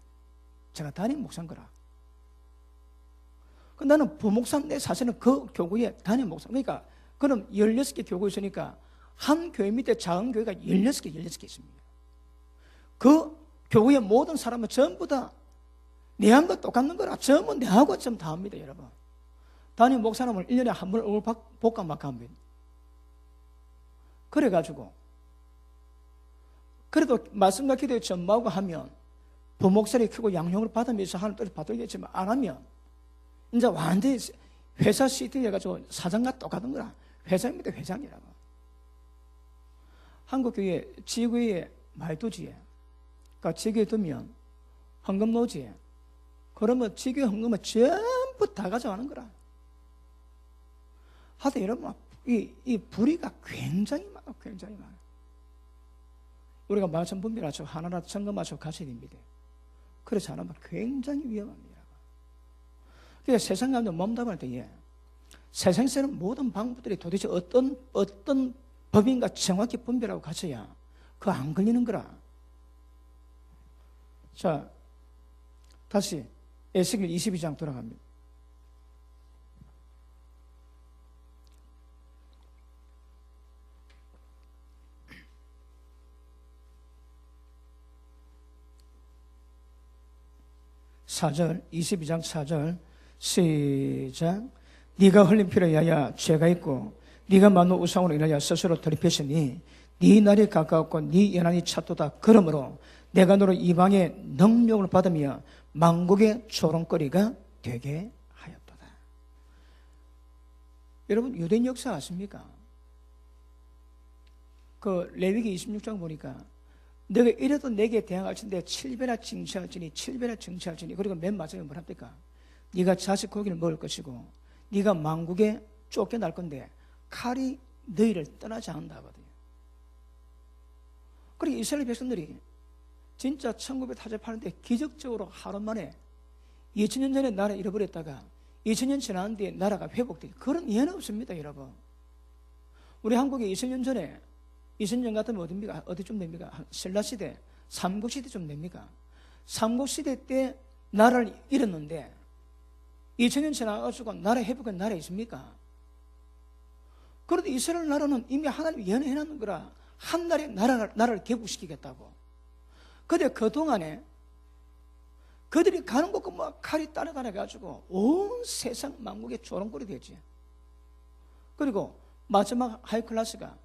제가 담임 목사인 거라. 나는 부목사인데 사실은 그 교구에 담임 목사. 그러니까 그럼 16개 교구 있으니까 한 교회 밑에 작은 교회가 16개 있습니다. 그 교구의 모든 사람은 전부 다 내한과 똑같는 거라. 전부 내하고 좀 다 합니다, 여러분. 담임 목사님을 1년에 한 번 얼굴 볶아막 합니다. 그래가지고 그래도 말씀과 기도에 전무하고 하면 부목사를 크고 양육을 받으면서 하는 뜻을 받들겠지만 안 하면 이제 완전히 회사 시스템 해가지고 사장과 똑같은 거라. 회장입니다, 회장이라고. 한국교회 지구의 말도지에 그러니까 지구에 두면 헌금 노지에 그러면 지구의 헌금을 전부 다 가져가는 거라. 하여튼 여러분 이 불의가 굉장히 많아. 우리가 말씀 분별하시고 하나하나 점검하시고 가셔야 됩니다. 그렇지 않으면 굉장히 위험합니다. 그러니까 세상 가운데 몸담을 때에 세상에서는 모든 방법들이 도대체 어떤 법인가 정확히 분별하고 가셔야 그거 안 걸리는 거라. 자, 다시 에스겔 22장 돌아갑니다. 4절, 22장 4절 시작. 네가 흘린 피를 위하여 죄가 있고 네가 만든 우상으로 인하여 스스로 돌이켰으니 네 날이 가까웠고 네 연한이 찼도다. 그러므로 내가 너로 이방의 능력을 받으며 만국의 조롱거리가 되게 하였도다. 여러분, 유대인 역사 아십니까? 그 레위기 26장 보니까 너가 이래도 내게 대항할진대 7배나 징치할지니 7배나 징치할지니, 그리고 맨 마지막에 뭐랍니까? 네가 자식 고기를 먹을 것이고 네가 만국에 쫓겨날 건데 칼이 너희를 떠나지 않는다 하거든요. 그리고 이스라엘 백성들이 진짜 1948년대 기적적으로 하루 만에 2000년 전에 나라 잃어버렸다가 2000년 지난 뒤에 나라가 회복돼. 그런 예는 없습니다, 여러분. 우리 한국에 2000년 전에 2000년 같으면 어디입니까? 어디쯤 됩니까? 신라시대, 삼국시대쯤 됩니까? 삼국시대 때 나라를 잃었는데 2000년 지나가지고 나라 회복한 나라 있습니까? 그런데 이스라엘 나라는 이미 하나님이 예언해놨는 거라 한 날에 나라를 개국시키겠다고. 근데 그동안에 그들이 가는 곳마다 칼이 따라다녀가지고 온 세상 만국에 조롱거리 되지. 그리고 마지막 하이클라스가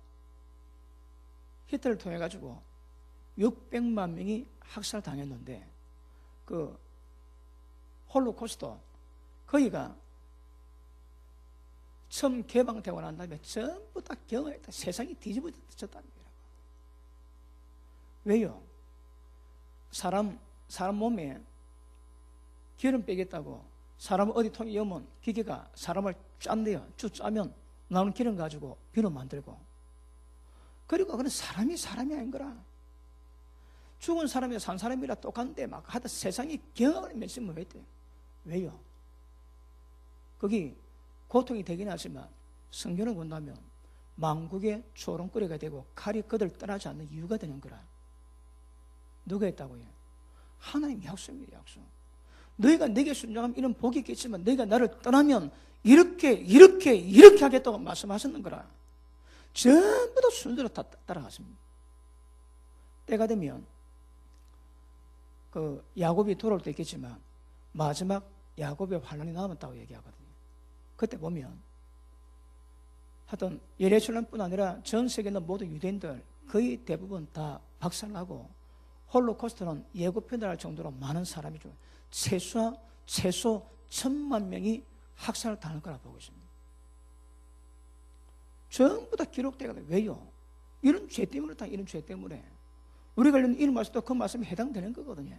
히틀러를 통해가지고 600만 명이 학살당했는데 그 홀로코스트 거기가 처음 개방되고 난 다음에 전부 다 경험했다. 세상이 뒤집어졌다는 거라고. 왜요? 사람 몸에 기름 빼겠다고 사람 어디 통에 여면 기계가 사람을 짠대요. 쭉 짜면 나오는 기름 가지고 비누 만들고. 그리고 그건 사람이 아닌 거라. 죽은 사람이 산 사람이라 똑같은데 막 하다 세상이 경험을 맺으면 왜 돼? 왜요? 거기 고통이 되긴 하지만 성경을 본다면 만국의 조롱거리가 되고 칼이 그들 떠나지 않는 이유가 되는 거라. 누가 했다고요? 하나님 약속입니다. 약속. 너희가 내게 순종하면 이런 복이 있겠지만 너희가 나를 떠나면 이렇게 하겠다고 말씀하셨는 거라. 전부 다 순서로 다 따라갔습니다. 때가 되면 그 야곱이 돌아올 때 있겠지만 마지막 야곱의 환란이 남았다고 얘기하거든요. 그때 보면 하여튼 예루살렘뿐 아니라 전 세계 있는 모든 유대인들 거의 대부분 다 박살나고 홀로코스트는 예고편달할 정도로 많은 사람이 좀 최소 1000만 명이 학살을 당할 거라 보고 있습니다. 전부 다 기록되거든요. 왜요? 이런 죄 때문에 이런 죄 때문에 우리가 읽는 이런 말씀도 그 말씀에 해당되는 거거든요.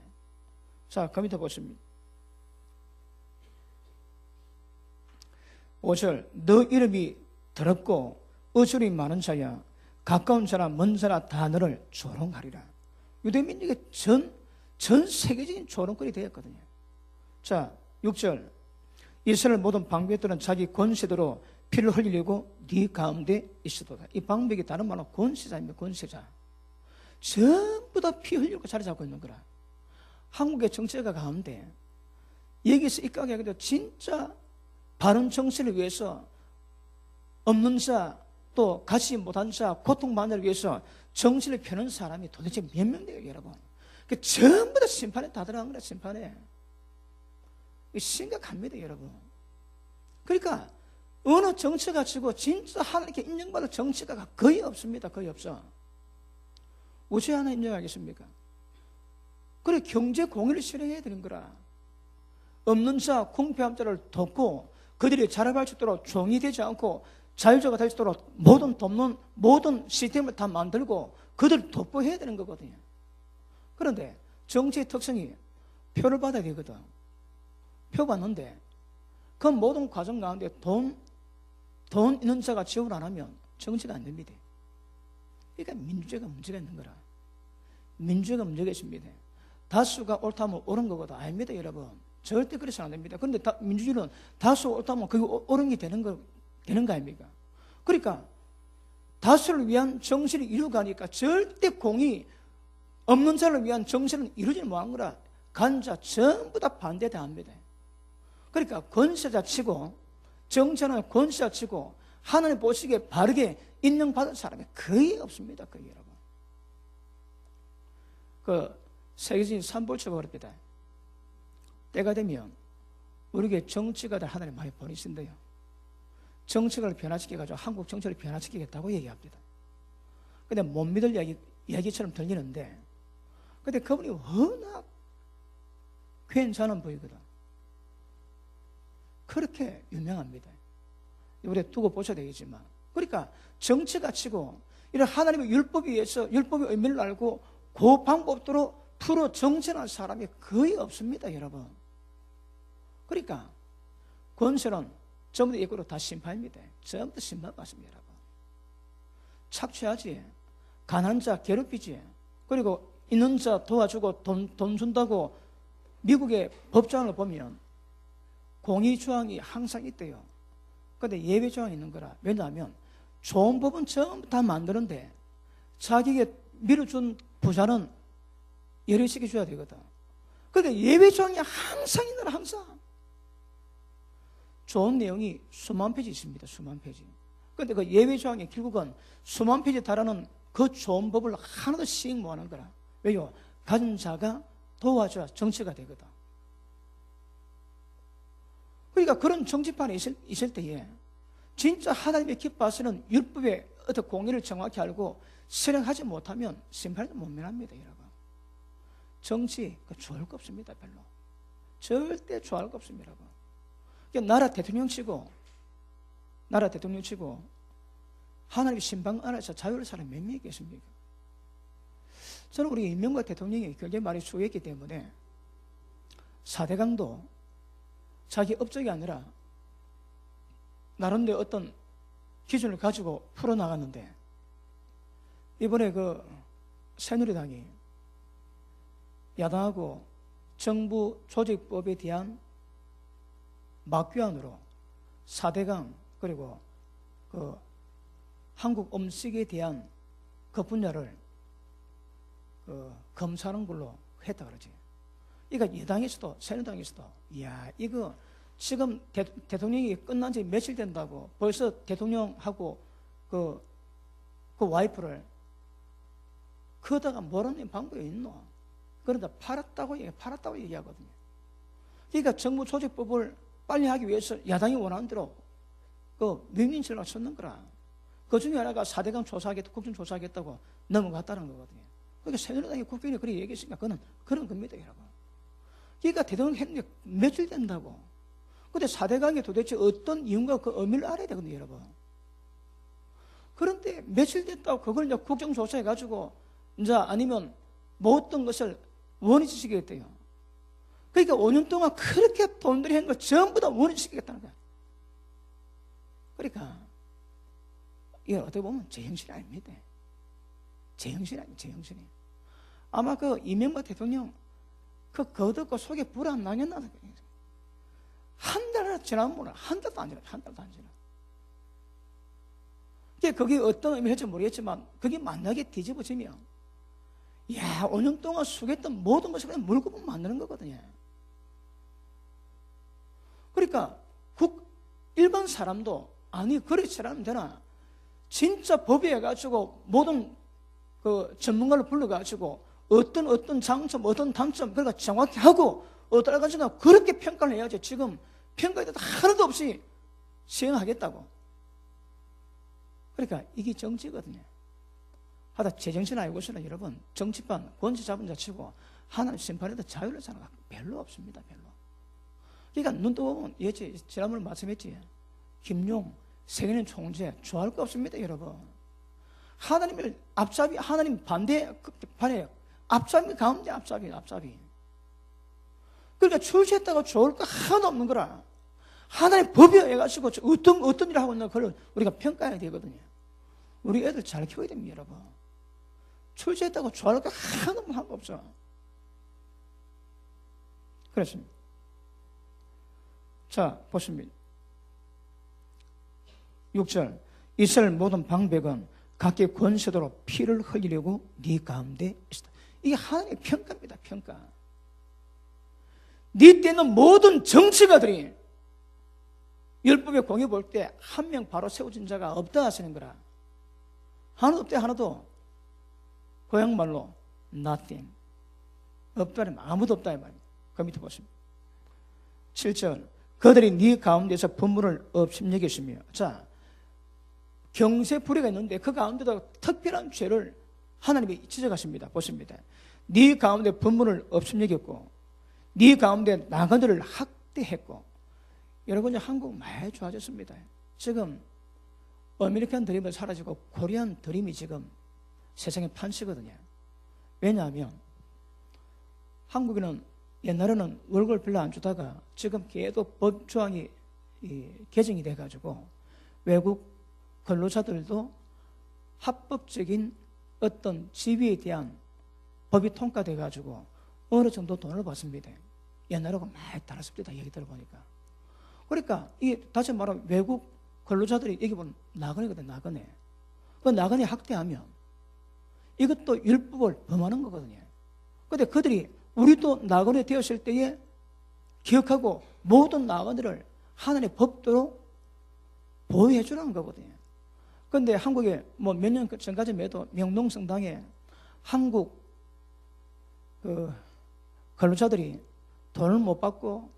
자, 그 밑에 보십니다. 5절 너 이름이 더럽고 어술이 많은 자야 가까운 자나 먼 자나 다 너를 조롱하리라. 유대민족의 전 세계적인 조롱거리 되었거든요. 자, 6절 이스라엘 모든 방백들은 자기 권세대로 피를 흘리려고 네 가운데 있어도다. 이 방백이 다른 말로 권세자입니다. 권세자. 전부 다 피 흘리고 자리 잡고 있는 거라. 한국의 정치가 가운데 여기서 입각하게 해도 진짜 바른 정치를 위해서 없는 자 또 가지 못한 자 고통받는 자를 위해서 정치를 펴는 사람이 도대체 몇 명 돼요, 여러분? 그 전부 다 심판에 다 들어간 거라. 심판에. 심각합니다, 여러분. 그러니까 어느 정치가 지고 진짜 하나님께 인정받을 정치가 거의 없습니다. 거의 없어. 어찌 하나 인정하겠습니까? 그래, 경제 공의를 실행해야 되는 거라. 없는 자, 궁핍한 자를 돕고 그들이 자라갈 수 있도록 종이 되지 않고 자유자가 될 수 있도록 돕는 모든 시스템을 다 만들고 그들을 돕고해야 되는 거거든요. 그런데 정치의 특성이 표를 받아야 되거든. 표 받는데 그 모든 과정 가운데 돈 있는 자가 지원을 안 하면 정치가 안 됩니다. 그러니까 민주주의가 문제가 있는 거라. 민주주의가 문제가 있습니다. 다수가 옳다면 옳은 거거든. 아닙니다, 여러분. 절대 그래서는 안 됩니다. 그런데 민주주의는 다수가 옳다면 그게 옳은 게 되는 거 아닙니까? 그러니까 다수를 위한 정신을 이루가니까 절대 공의 없는 자를 위한 정신은 이루지 못한 거라. 간자 전부 다 반대합니다. 그러니까 권세자 치고 정치는 권세자 치고 하나님 보시기에 바르게 인정받은 사람이 거의 없습니다. 거의 여러분. 그 세계적인 산불초가 그럽니다. 때가 되면 우리에게 정치가 될 하나님 많이 보내신대요. 정치를 변화시켜가지고 한국 정치를 변화시키겠다고 얘기합니다. 근데 못 믿을 이야기처럼 들리는데, 근데 그분이 워낙 괜찮은 분이거든. 그렇게 유명합니다. 우리 두고 보셔야 되겠지만, 그러니까 정치가 치고 이런 하나님의 율법에 의해서 율법의 의미를 알고 그 방법대로 풀어 정치하는 사람이 거의 없습니다, 여러분. 그러니까 권세는 전부 다 이거로 다 심판입니다. 전부 다 심판받습니다, 여러분. 착취하지, 가난한 자 괴롭히지, 그리고 있는 자 도와주고 돈 준다고 미국의 법조항을 보면 공의조항이 항상 있대요. 그런데 예외조항이 있는 거라. 왜냐하면 좋은 법은 전부 다 만드는데 자기에게 밀어준 부자는 예외시켜줘야 되거든. 그러니까 예외조항이 항상 있는 거라, 항상. 좋은 내용이 수만 페이지 있습니다. 수만 페이지. 그런데 그 예외조항이 결국은 수만 페이지 달하는 그 좋은 법을 하나도 씩 모아놓은 거라. 왜요? 가진 자가 도와줘야 정치가 되거든. 그러니까 그런 정치판에 있을 때에 진짜 하나님의 기뻐하시는 율법의 어떤 공의를 정확히 알고 실행하지 못하면 심판에도 못 면합니다, 여러분. 정치 좋을 거 없습니다, 별로. 절대 좋을 거 없습니다, 여러분. 나라 대통령 치고 하나님의 신방 안에서 자유로운 사람이 몇 명이 계십니까? 저는 우리 이명박 대통령이 굉장히 많이 수고했기 때문에 4대강도 자기 업적이 아니라 나름대로 어떤 기준을 가지고 풀어나갔는데, 이번에 그 새누리당이 야당하고 정부 조직법에 대한 막교안으로 4대강 그리고 그 한국 음식에 대한 그 분야를 검사하는 걸로 했다 그러지. 그러니까 여당에서도 새누리당에서도 이야, 이거 지금 대통령이 끝난 지 며칠 된다고 벌써 대통령하고 그 와이프를 그러다가 몰아내는 방법이 있노? 그러다 팔았다고 얘기하거든요. 그러니까 정부 조직법을 빨리 하기 위해서 야당이 원하는 대로 그 민민철로 썼는 거라. 그 중에 하나가 4대강 조사하겠다, 국정조사하겠다고 넘어갔다는 거거든요. 그러니까 새누리당이 국회의원이 그렇게 얘기했으니까 그런 겁니다, 여러분. 그러니까 대통령 했는데 며칠 된다고. 근데 4대강이 도대체 어떤 이유인가 그 의미를 알아야 되거든요, 여러분. 그런데 며칠 됐다고 그걸 이제 국정조사해가지고 이제 아니면 못했던 것을 원위치시키겠대요. 그러니까 5년 동안 그렇게 돈들이 한 걸 전부 다 원위치시키겠다는 거야. 그러니까 이게 어떻게 보면 제 형실이 아닙니다. 제 형실이 아니에요, 제 형실이. 아마 그 이명박 대통령 그거 듣고 속에 불 안 나겠나? 한 달 지나면 몰라. 한 달도 안 지나. 그게 어떤 의미일지 모르겠지만 그게 만약에 뒤집어지면 야, 5년 동안 수고했던 모든 것을 그냥 물고만 만드는 거거든요. 그러니까 일반 사람도 아니 그렇지 않으면 되나? 진짜 법에 해가지고 모든 그 전문가를 불러가지고 어떤 장점, 어떤 단점 그러니까 정확히 하고 어떠가지고 그렇게 평가를 해야지. 지금 평가에도 하나도 없이 시행하겠다고. 그러니까 이게 정치거든요. 하다 제정신 알고서는 여러분 정치판 권세 잡은 자 치고 하나님 심판에도 자유를 사는 거 별로 없습니다. 별로. 그러니까 눈 뜨고 지난번에 말씀했지. 김용 세계는 총재 좋아할 거 없습니다, 여러분. 하나님을 앞잡이, 하나님 반대 반에 앞잡이 가운데 앞잡이. 그러니까 출세했다고 좋을 거 하나도 없는 거라. 하나님 법에 의해가지고 어떤 일을 하고 있나 그걸 우리가 평가해야 되거든요. 우리 애들 잘 키워야 됩니다, 여러분. 출세했다고 좋아할 거 하나도 한 거 없어. 그렇습니다. 자, 보십니다. 6절 이스라엘 모든 방백은 각기 권세도로 피를 흘리려고 네 가운데 있었다. 이게 하나님의 평가입니다. 평가. 네 때는 모든 정치가들이 율법의 공의 볼 때 한 명 바로 세워진 자가 없다 하시는 거라. 하나도 없대. 하나도. 고향말로 nothing. 없다는 아무도 없다 이 말이에요. 그 밑에 보십니다. 7절 그들이 네 가운데서 분물을 업심여겼으며. 자, 경세불의가 있는데 그 가운데도 특별한 죄를 하나님이 지적하십니다. 보십니다. 네 가운데 분물을 업심여겼고 네 가운데 나그네를 학대했고. 여러분, 한국 많이 좋아졌습니다. 지금 아메리칸 드림은 사라지고 코리안 드림이 지금 세상에 판치거든요. 왜냐하면 한국에는 옛날에는 월급을 별로 안 주다가 지금 계속 법조항이 개정이 돼가지고 외국 근로자들도 합법적인 어떤 지위에 대한 법이 통과돼가지고 어느 정도 돈을 받습니다. 옛날하고 많이 달랐습니다. 얘기 들어보니까. 그러니까 이게 다시 말하면 외국 근로자들이 여기 보면 나그네거든, 나그네. 그 나그네 학대하면 이것도 율법을 범하는 거거든요. 그런데 그들이 우리도 나그네 되었을 때에 기억하고 모든 나그네를 하나님의 법도로 보호해 주라는 거거든요. 그런데 한국에 뭐 몇 년 전까지만 해도 명동성당에 한국 근로자들이 돈을 못 받고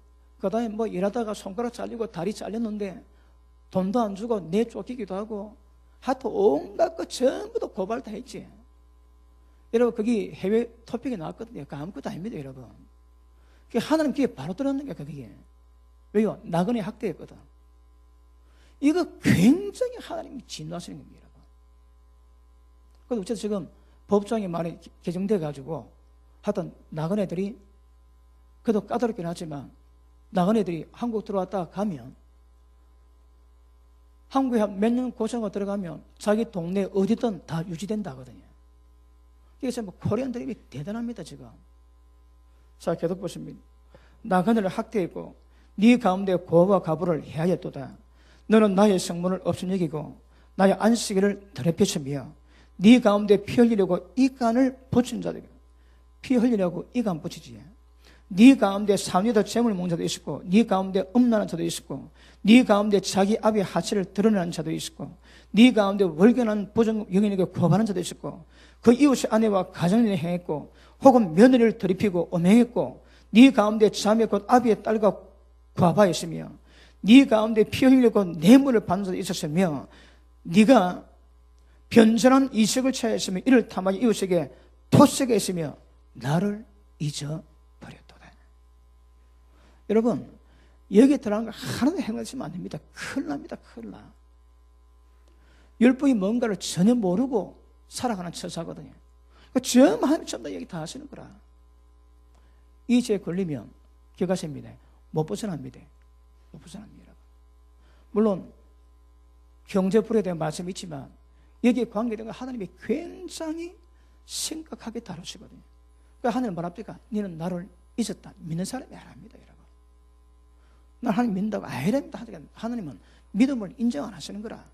그 다음에 뭐 일하다가 손가락 잘리고 다리 잘렸는데 돈도 안 주고 내쫓기기도 하고 하여튼 온갖 거 전부 다 고발 다 했지. 여러분, 거기 해외 토픽에 나왔거든요. 그 아무것도 아닙니다, 여러분. 그게 하나님 귀에 바로 들었는 게 그게. 왜요? 나그네 학대했거든. 이거 굉장히 하나님이 진노하시는 겁니다, 여러분. 그래서 어쨌든 지금 법조항이 많이 개정돼 가지고 하여튼 나그네들이 그래도 까다롭긴 하지만 나그네들이 한국 들어왔다가 가면 한국에 한 몇 년 고생하고 들어가면 자기 동네 어디든 다 유지된다거든요. 이게 뭐 코리안 드림이 대단합니다, 지금. 자, 계속 보십니다. 나그네를 학대했고 네 가운데 고와 가부를 해하였도다. 너는 나의 성문을 없음 여기고 나의 안식일을 더럽히시며 네 가운데 피 흘리려고 이간을 붙인 자들. 피 흘리려고 이간 붙이지. 네 가운데 산위에다 재물 먹는 자도 있었고 네 가운데 음란한 자도 있었고 네 가운데 자기 아비의 하체를 드러내는 자도 있었고 네 가운데 월견한 부정 영인에게 구업하는 자도 있었고 그 이웃의 아내와 가정인을 행했고 혹은 며느리를 더럽히고 음행했고 네 가운데 자매 곧 아비의 딸과 구합하였으며 네 가운데 피 흘리려고 뇌물을 받는 자도 있었으며 네가 변전한 이색을 취하였으며 이를 탐하여 이웃에게 토색에 있으며 나를 잊어버렸도다. 여러분, 여기에 들어간 거 하나도 행하시면 안 됩니다. 큰일 납니다. 큰일 나. 율법이 뭔가를 전혀 모르고 살아가는 처사거든요. 전부 하나님 전부 다 얘기 다 하시는 거라. 이 죄에 걸리면 기억하십니다. 못 벗어납니다. 못 벗어납니다. 물론 경제불에 대한 말씀이 있지만 여기에 관계된 건 하나님이 굉장히 심각하게 다루시거든요. 그러니까 하나님 말합니까? 너는 나를 잊었다. 믿는 사람이 아닙니다, 여러분. 난 하나님 믿는다고 아니랍니다. 하나님은 믿음을 인정 안 하시는 거라.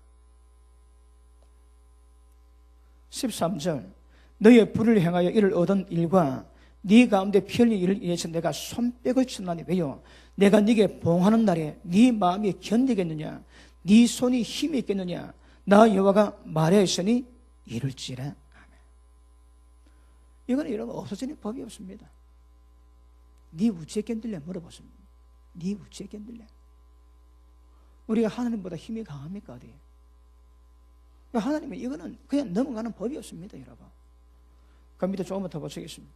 13절 너의 불을 행하여 이를 얻은 일과 네 가운데 피 흘린 일을 위해서 내가 손뼉을 쳤나니 왜요? 내가 네게 봉하는 날에 네 마음이 견디겠느냐? 네 손이 힘이 있겠느냐? 나 여호와가 말하였으니 이룰지라. 아멘. 이거는 여러분 없어지는 법이 없습니다. 네 우체에 견딜래 물어보십니다. 네 우체에 견딜래? 우리가 하나님보다 힘이 강합니까 어디? 하나님은 이거는 그냥 넘어가는 법이 없습니다, 여러분. 그 밑에 조금만 더 보시겠습니다.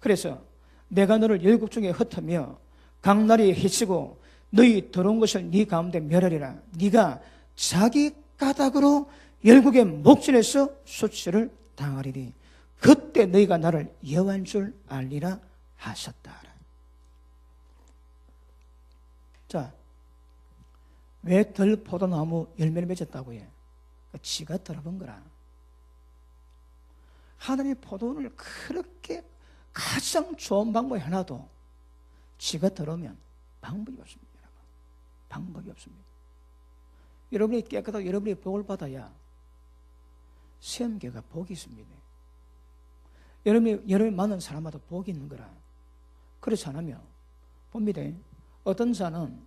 그래서 내가 너를 열국 중에 흩으며 강나리에 해치고 너희 더러운 것을 네 가운데 멸하리라. 네가 자기 까닭으로 열국의 목전에서 수치를 당하리니 그때 너희가 나를 여호와인 줄 알리라 하셨다. 자, 왜 들포도나무 열매를 맺었다고 해? 지가 들어본 거라. 하나님의 포도원을 그렇게 가장 좋은 방법이 하나도 지가 들어오면 방법이 없습니다. 방법이 없습니다. 여러분이 깨끗하고 여러분이 복을 받아야 시험계가 복이 있습니다. 여러분이 만난 사람마다 복이 있는 거라. 그렇지 않으면 봅니다. 어떤 자는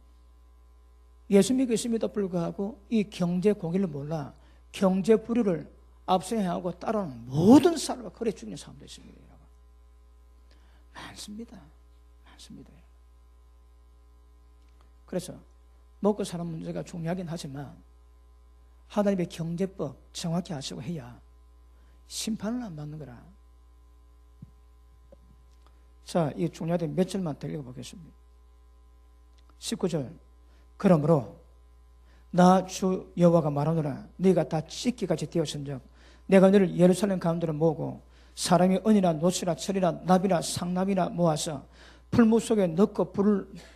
예수 믿고 있음에도 불구하고 이 경제 공의를 몰라 경제 불의를 앞서행하고 따라오는 모든 사람과 그래 죽는 사람도 있습니다. 여러분. 많습니다. 많습니다. 그래서 먹고 사는 문제가 중요하긴 하지만 하나님의 경제법 정확히 아시고 해야 심판을 안 받는 거라. 자, 이 중요한 몇 절만 더 읽어보겠습니다. 19절. 그러므로 나 주 여호와가 말하노라. 네가 다 찢기같이 되었은즉 내가 너를 예루살렘 가운데로 모으고 사람이 은이나 노수나 철이나 납이나 상납이나 모아서 풀무 속에 넣고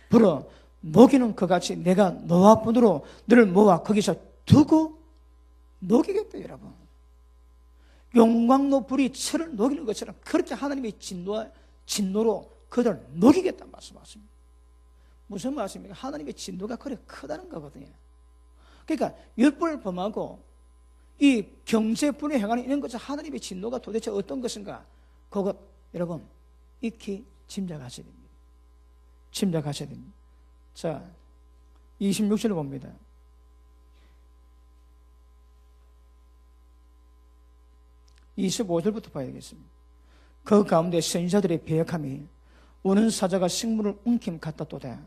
불어 녹이는 그같이 내가 너와 분으로 너를 모아 거기서 두고 녹이겠다. 여러분, 용광로 불이 철을 녹이는 것처럼 그렇게 하나님의 진노로 그들을 녹이겠다는 말씀하십니다. 무슨 말씀입니까? 하나님의 진노가 그래 크다는 거거든요. 그러니까 율법을 범하고 이 경제분에 행하는 이런 것은 하나님의 진노가 도대체 어떤 것인가? 그것 여러분 익히 짐작하셔야 됩니다. 짐작하셔야 됩니다. 자, 26절을 봅니다. (25절부터) 봐야 되겠습니다. 그 가운데 선지자들의 배역함이 우는 사자가 식물을 움킴 같았도다.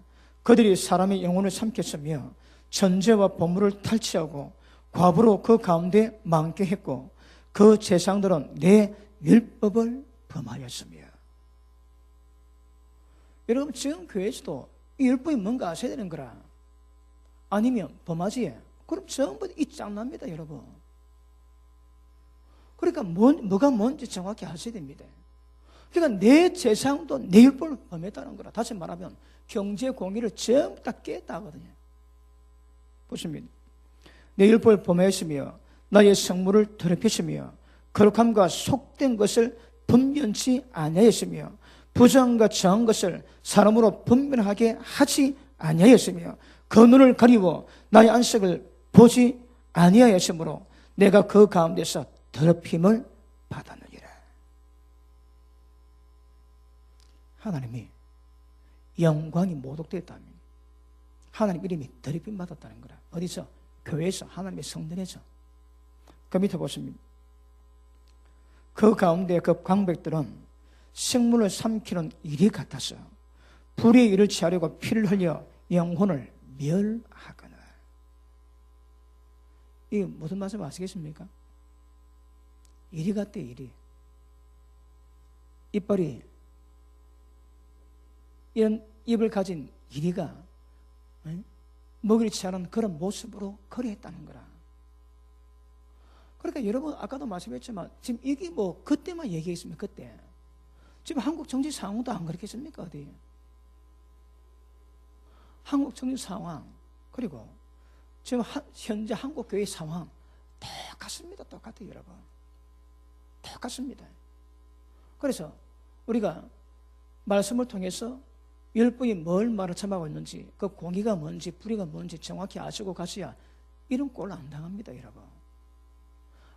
그들이 사람의 영혼을 삼켰으며 전제와 보물을 탈취하고 과부로 그 가운데 많게 했고 그 제사장들은 내 율법을 범하였으며. 여러분, 지금 교회에서도 이 율법이 뭔가 아셔야 되는 거라. 아니면 범하지. 그럼 전부 이 짱납니다, 여러분. 그러니까 뭐가 뭔지 정확히 아셔야 됩니다. 그러니까 내 제사장도 내 율법을 범했다는 거라. 다시 말하면 경제 공의를 전부 다 깼다 하거든요. 보십니다. 내 율법을 범하였으며 나의 성물을 더럽혔으며 거룩함과 속된 것을 분변치 아니하였으며 부정과 정한 것을 사람으로 분별하게 하지 아니하였으며 그 눈을 가리워 나의 안색을 보지 아니하였으므로 내가 그 가운데서 더럽힘을 받았느니라. 하나님이 영광이 모독되었다면 하나님 이름이 더럽힘 받았다는 거라. 어디서? 교회에서, 하나님의 성전에서. 그 밑에 보십니다. 그 가운데 그 광백들은 식물을 삼키는 일이 같아서 불의 일을 취하려고 피를 흘려 영혼을 멸하거나. 이게 무슨 말씀 아시겠습니까? 이리 같대, 이리. 이빨이 이런 입을 가진 이리가 먹이를 취하는 그런 모습으로 거래했다는 거라. 그러니까 여러분, 아까도 말씀했지만 지금 이게 뭐 그때만 얘기했습니까? 그때 지금 한국 정치 상황도 안 그렇겠습니까? 어디 한국 정치 상황, 그리고 지금 현재 한국 교회 상황 똑같습니다. 똑같아요, 여러분. 똑같습니다. 그래서 우리가 말씀을 통해서 율법이 뭘 말하고 있는지, 그 공의가 뭔지 불의가 뭔지 정확히 아시고 가셔야 이런 꼴 안 당합니다, 여러분.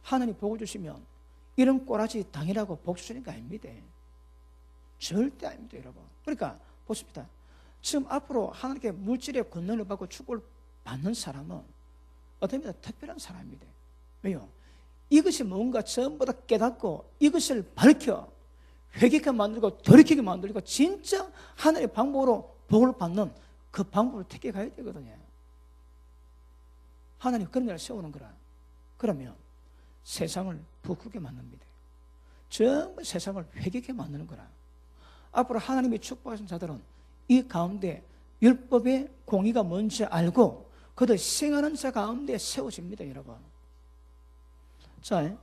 하나님 복을 주시면 이런 꼬라지 당이라고 복 주시는 거 아닙니다. 절대 아닙니다, 여러분. 그러니까 보십니다. 지금 앞으로 하나님께 물질의 권능을 받고 축복을 받는 사람은 어떻습니까? 특별한 사람입니다. 왜요? 이것이 뭔가 전부 다 깨닫고 이것을 밝혀 회개하게 만들고 돌이키게 만들고 진짜 하나님의 방법으로 복을 받는 그 방법을 택해 가야 되거든요. 하나님 그런 일을 세우는 거라. 그러면 세상을 부끄럽게 만듭니다. 전부 세상을 회개하게 만드는 거라. 앞으로 하나님의 축복하신 자들은 이 가운데 율법의 공의가 뭔지 알고 그들 생하는 자 가운데 세워집니다, 여러분. 자,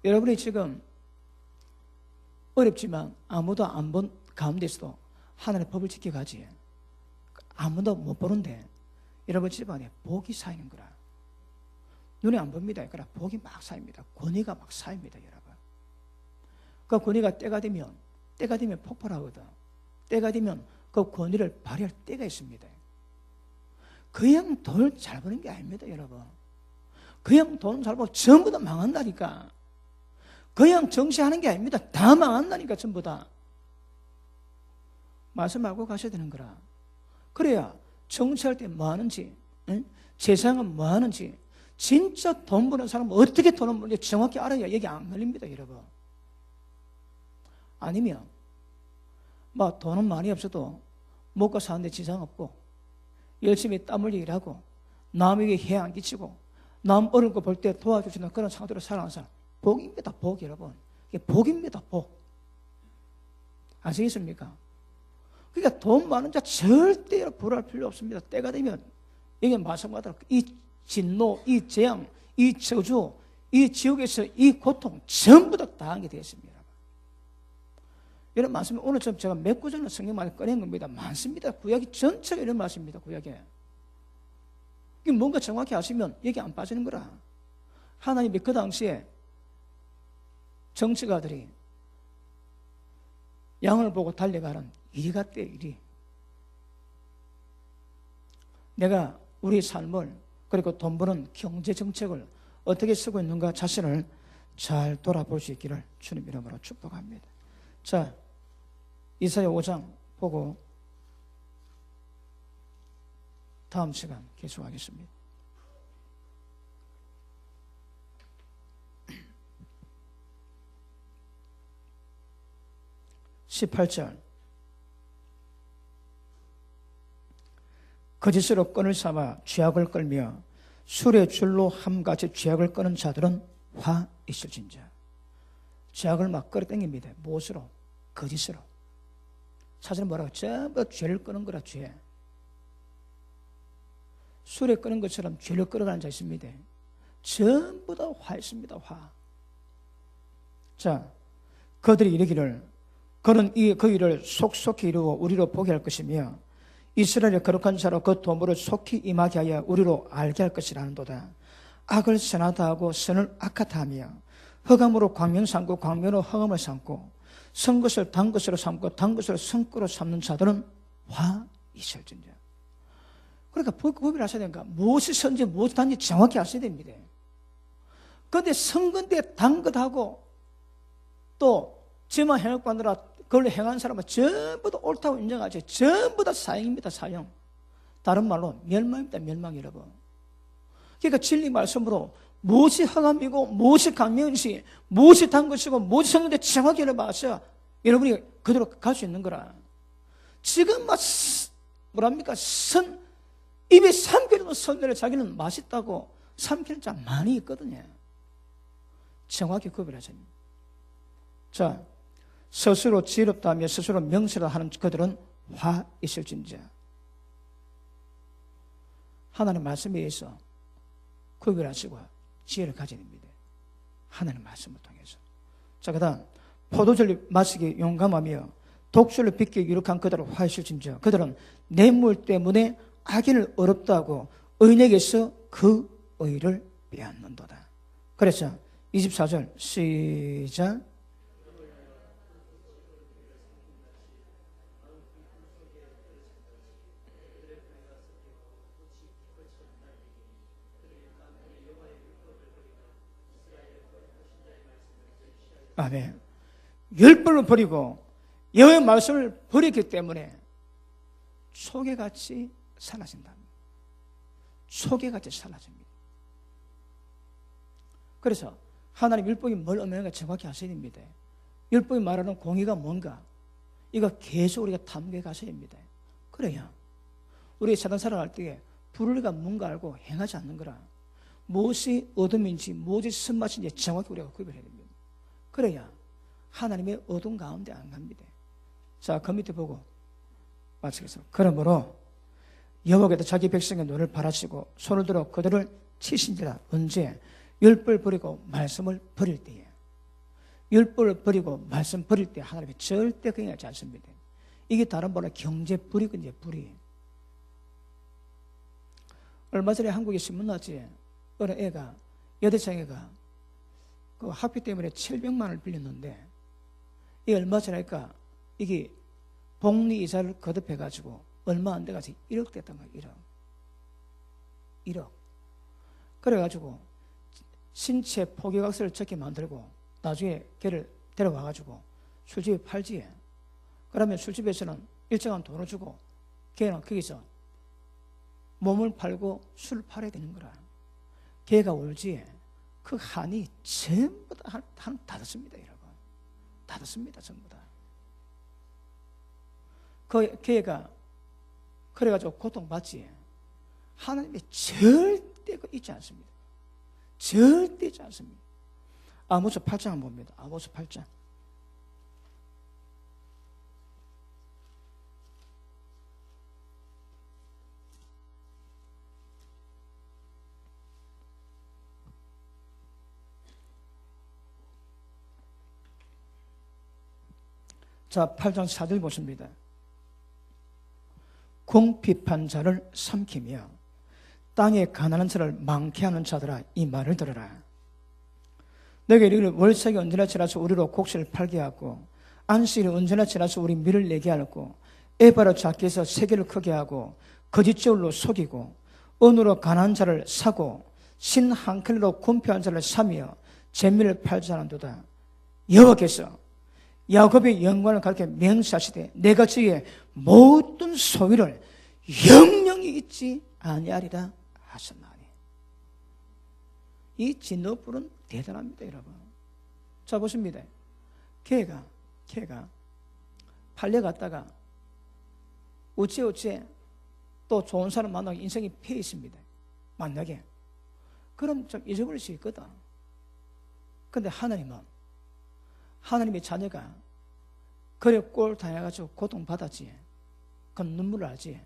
여러분이 지금 어렵지만 아무도 안 본 가운데서도 하나님의 법을 지켜가지. 아무도 못 보는데 여러분 집안에 복이 쌓이는 거라. 눈에 안 봅니다. 그러나 복이 막 쌓입니다. 권위가 막 쌓입니다, 여러분. 그 권위가 때가 되면 폭발하거든. 때가 되면 그 권위를 발휘할 때가 있습니다. 그냥 돈 잘 버는 게 아닙니다, 여러분. 그냥 돈 잘 벌고 전부 다 망한다니까. 그냥 정시하는 게 아닙니다. 다 망한다니까, 전부 다. 말씀하고 가셔야 되는 거라. 그래야 정치할 때 뭐 하는지, 세상은 뭐 하는지, 진짜 돈 버는 사람은 어떻게 돈을 버는지 정확히 알아야 얘기 안 걸립니다, 여러분. 아니면 뭐 돈은 많이 없어도 먹고 사는데 지장 없고 열심히 땀 흘려 일하고 남에게 해안 끼치고 남 어려운 거 볼 때 도와주시는 그런 상태로 살아가는 사람, 복입니다. 복. 여러분, 이게 복입니다. 복. 아시겠습니까? 그러니까 돈 많은 자 절대 불할 필요 없습니다. 때가 되면 이게 마찬가지로 이 진노, 이 재앙, 이 저주, 이 지옥에서 이 고통 전부 다 당하게 되었습니다. 이런 말씀이 오늘 제가 몇 구절을 성경만에 꺼낸 겁니다. 많습니다. 구약이 전체가 이런 말씀입니다. 구약에. 이게 뭔가 정확히 아시면 여기 안 빠지는 거라. 하나님이 그 당시에 정치가들이 양을 보고 달려가는 일이 같대요. 일이. 내가 우리 삶을 그리고 돈 버는 경제 정책을 어떻게 쓰고 있는가 자신을 잘 돌아볼 수 있기를 주님 이름으로 축복합니다. 자, 이사야 5장 보고 다음 시간 계속하겠습니다. (18절) 거짓으로 끈을 삼아 죄악을 끌며 술의 줄로 함같이 죄악을 끄는 자들은 화 있을진저. 죄악을 막 끌어당깁니다. 무엇으로? 거짓으로. 사실은 뭐라고? 전부 죄를 끄는 거라. 죄. 술에 끄는 것처럼 죄를 끌어가는 자 있습니다. 전부 다 화 있습니다. 화. 자, 그들이 이르기를 그는 그 일을 속속히 이루어 우리로 보게 할 것이며 이스라엘의 거룩한 자로 그 도모를 속히 임하게 하여 우리로 알게 할 것이라는도다. 악을 선하다 하고 선을 악하다 하며 흑암으로 광명 삼고 광명으로 흑암을 삼고 선 것을 단 것으로 삼고 단 것을 선거로 삼는 자들은 화 있을진저. 그러니까 구별을 하셔야 되니까 무엇이 선지 무엇이 단지 정확히 아셔야 됩니다. 그런데 선건데 단 것하고 또 지만 행할 관느라 그걸 행한 사람은 전부 다 옳다고 인정하지. 전부 다 사형입니다. 사형. 다른 말로 멸망입니다. 멸망. 여러분. 그러니까 진리 말씀으로 무엇이 흑암이고 무엇이 강명이시 무엇이 단 것이고 무엇이 선건데 정확히 알아봐서 여러분이 그대로 갈 수 있는 거라. 지금 막 뭐랍니까? 입에 삼키는 선들을 자기는 맛있다고 삼키는 자 많이 있거든요. 정확히 구별하셔야 됩니다. 자, 스스로 지혜롭다며 스스로 명철하다 하는 그들은 화 있을진저. 하나님 말씀에 의해서 구별하시고 지혜를 가져야 됩니다. 하나님 말씀을 통해서. 자, 그 다음 포도주를 마시기 용감하며 독주를 빚기 유력한 그들은 화 있을진저. 그들은 뇌물 때문에 악인을 어렵다고 의인에게서 그 의를 빼앗는도다. 그래서 24절 시작. 아멘. 율법을 버리고 여호와의 말씀을 버렸기 때문에 초계같이 사라진답니다. 초계같이 사라집니다. 그래서 하나님 율법이 뭘 의미하는가 정확히 아셔야 됩니다. 율법이 말하는 공의가 뭔가 이거 계속 우리가 탐구해 가셔야 됩니다. 그래야 우리 세상 살아갈 때에 불의가 뭔가 알고 행하지 않는 거라. 무엇이 어둠인지 무엇이 선맛인지 정확히 우리가 구별해야 됩니다. 그래야 하나님의 어둠 가운데 안 갑니다. 자, 그 밑에 보고 마치겠습니다. 그러므로 여호와께서 자기 백성의 눈을 바라시고 손을 들어 그들을 치신지라. 언제? 율법을 버리고 말씀을 버릴 때에. 율법을 버리고 말씀 버릴 때 하나님이 절대 긍휼하지 않습니다. 이게 다른 말로 경제 불이거든요. 불이. 얼마 전에 한국에 신문 났지. 어느 애가 여대생 애가 그 학비 때문에 700만 원을 빌렸는데 이 얼마 전에 하니까 이게 복리 이자를 거듭해가지고 얼마 안 돼가지고 1억 됐단 말이에요. 1억. 그래가지고 신체 포기각서를 적게 만들고 나중에 걔를 데려와가지고 술집에 팔지. 그러면 술집에서는 일정한 돈을 주고 걔는 거기서 몸을 팔고 술을 팔아야 되는 거라. 걔가 울지. 그 한이 전부 다 닫았습니다, 여러분. 닫았습니다, 전부 다. 걔가 그래가지고 고통받지. 하나님이 절대 잊지 않습니다. 절대 잊지 않습니다. 아모스 8장 한번 봅니다. 아모스 8장. 자, 8장 4절 보십니다. 궁핍한 자를 삼키며 땅에 가난한 자를 많게 하는 자들아, 이 말을 들으라. 너희가 이르기를 월삭이 언제나 지나서 우리로 곡식을 팔게 하고 안식일이 언제나 지나서 우리 밀을 내게 하고 에바로 작게 해서 세계를 크게 하고 거짓죄울로 속이고 은으로 가난한 자를 사고 신 한 켤레로 궁핍한 자를 사며 재미를 팔지 않는도다. 여호와께서 야곱의 영광을 가르쳐 맹세하시되 내가 저의 모든 소유를 영영히 잊지 아니하리라 하셨나니. 이 진노불은 대단합니다, 여러분. 자, 보십니다. 걔가 팔려갔다가 어째 또 좋은 사람 만나고 인생이 패 있습니다. 만나게. 그럼 좀 잊어버릴 수 있거든. 근데 하나님의 자녀가 그래 꼴 당해가지고 고통받았지. 그건 눈물을 알지.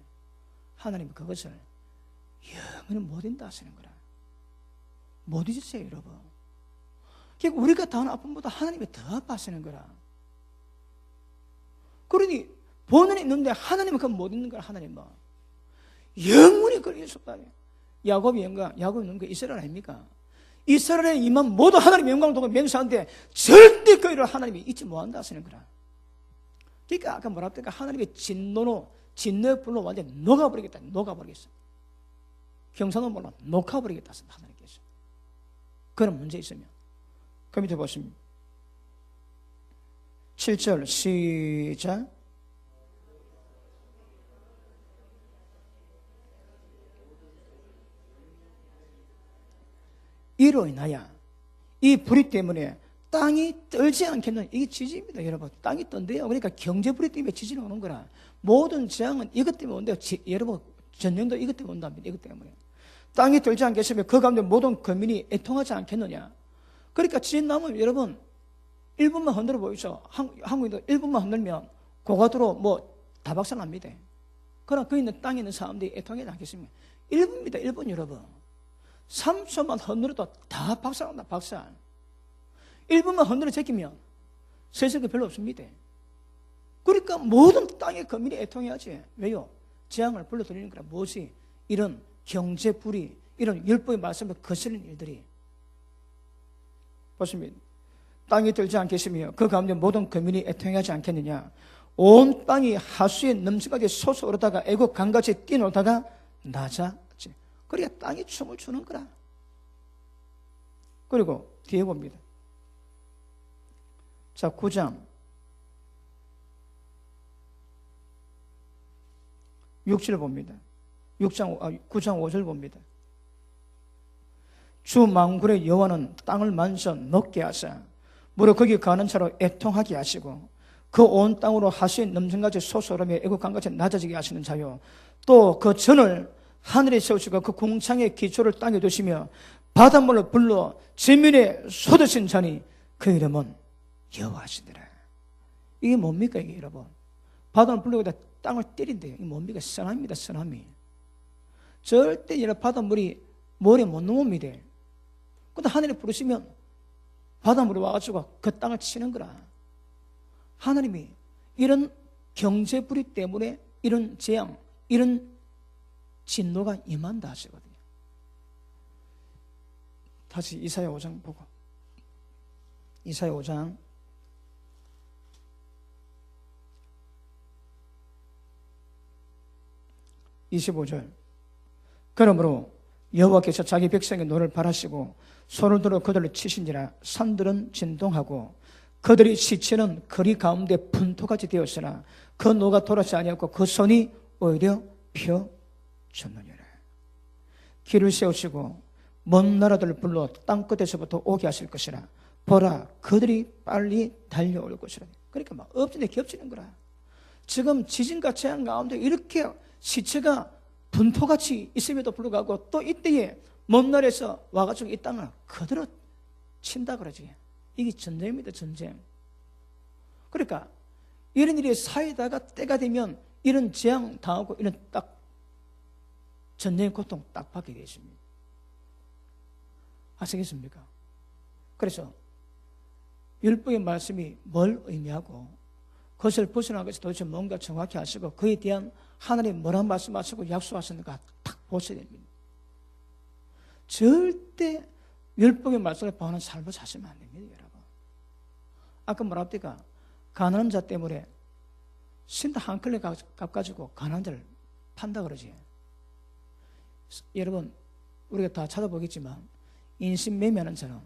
하나님이 그것을 영원히 못 잊는다 하시는 거라. 못 잊으세요, 여러분. 그러니까 우리가 당하는 아픔보다 하나님이 더 아파하시는 거라. 그러니 본인이 있는데 하나님은 그건 못 잊는 거라. 하나님은 영원히 그걸 잊을 수 없다. 야곱이 있는 거 이스라엘 아닙니까? 이스라엘에 임한 모두 하나님의 영광을 두고 맹세하는데 절대 그 일을 하나님이 잊지 못한다 하시는 거라. 그러니까 아까 뭐라 했더니 하나님의 진노의 불로 완전히 녹아버리겠다. 녹아버리겠어. 경상도 몰라 녹아버리겠다 하나님께서. 그런 문제 있으면 그 밑에 보시면 7절 시작. 이로 인하여 이 불이 때문에 땅이 떨지 않겠느냐. 이게 지진입니다, 여러분. 땅이 떤대요. 그러니까 경제불이 때문에 지진이 오는 거라. 모든 재앙은 이것 때문에 온대요. 여러분, 전쟁도 이것 때문에 온답니다. 이것 때문에. 땅이 떨지 않겠으면 그 가운데 모든 거민이 애통하지 않겠느냐. 그러니까 지진 나면 여러분 1분만 흔들어 보이죠. 한국인도 1분만 흔들면 고가도로 다 박살납니다. 그러나 그 있는 땅에 있는 사람들이 애통하지 않겠습니까? 1분입니다. 1분 여러분. 3초만 흔들어도 다 박살난다. 박살. 1분만 흔들어 제끼면 세상에 별로 없습니다. 그러니까 모든 땅의 거민이 애통해야지. 왜요? 재앙을 불러들이는 거라. 무엇이? 이런 경제불이, 이런 율법의 말씀을 거스르는 일들이. 보십니다. 땅이 들지 않겠으며 그 가운데 모든 거민이 애통하지 않겠느냐. 온 땅이 하수에 넘쳐가게 솟아오르다가 애국 강같이 뛰놀다가 낮아지. 그러니까 땅이 춤을 추는 거라. 그리고 뒤에 봅니다. 자, 9장 6절 봅니다. 9장 5절 봅니다. 주 만군의 여호와는 땅을 만져 녹게 하사 무릇 거기 가는 자로 애통하게 하시고 그 온 땅으로 하수에 넘쳐가지 솟아오르며 애국 강같이 낮아지게 하시는 자요. 또 그 전을 하늘에 세우시고 그 궁창의 기초를 땅에 두시며 바닷물을 불러 지면에 쏟으신 자니 그 이름은 여호와시더라. 이게 뭡니까 이게 여러분? 바닷물 불러다 땅을 때린대요. 이게 뭡니까? 선함입니다. 선함이. 절대 이런 바닷물이 머리에 못 넘어옵니다. 근데 하늘에 부르시면 바닷물이 와가지고 그 땅을 치는 거라. 하나님이 이런 경제불이 때문에 이런 재앙, 이런 진노가 임한다 하시거든요. 다시 이사야 5장 보고. 이사야 5장 25절. 그러므로 여호와께서 자기 백성의 노를 바라시고 손을 들어 그들을 치신지라. 산들은 진동하고 그들이 시체는 거리 가운데 분토같이 되었으나 그 노가 돌아지 아니었고 그 손이 오히려 펴졌느니라. 길을 세우시고 먼 나라들을 불러 땅끝에서부터 오게 하실 것이라. 보라, 그들이 빨리 달려올 것이라. 그러니까 막 엎치네 겹치는 거라. 지금 지진과 재앙 가운데 이렇게 시체가 분포같이 있음에도 불구하고 또 이때에 먼 나라에서 와가지고 이 땅을 그대로 친다 그러지. 이게 전쟁입니다, 전쟁. 그러니까 이런 일이 사이다가 때가 되면 이런 재앙 당하고 이런 딱 전쟁의 고통 딱 받게 되십니다. 아시겠습니까? 그래서 율법의 말씀이 뭘 의미하고 그것을 벗어난 것이 도대체 뭔가 정확히 아시고 그에 대한 하나님 뭐라 말씀하시고 약속하셨는가 딱 보셔야 됩니다. 절대 율법의 말씀을 반하는 삶을 사시면 안 됩니다, 여러분. 아까 뭐랍니까? 가난한 자 때문에 신도 한 클레 값 가지고 가난한 자를 판다 그러지. 여러분, 우리가 다 찾아보겠지만 인신 매매하는 자는,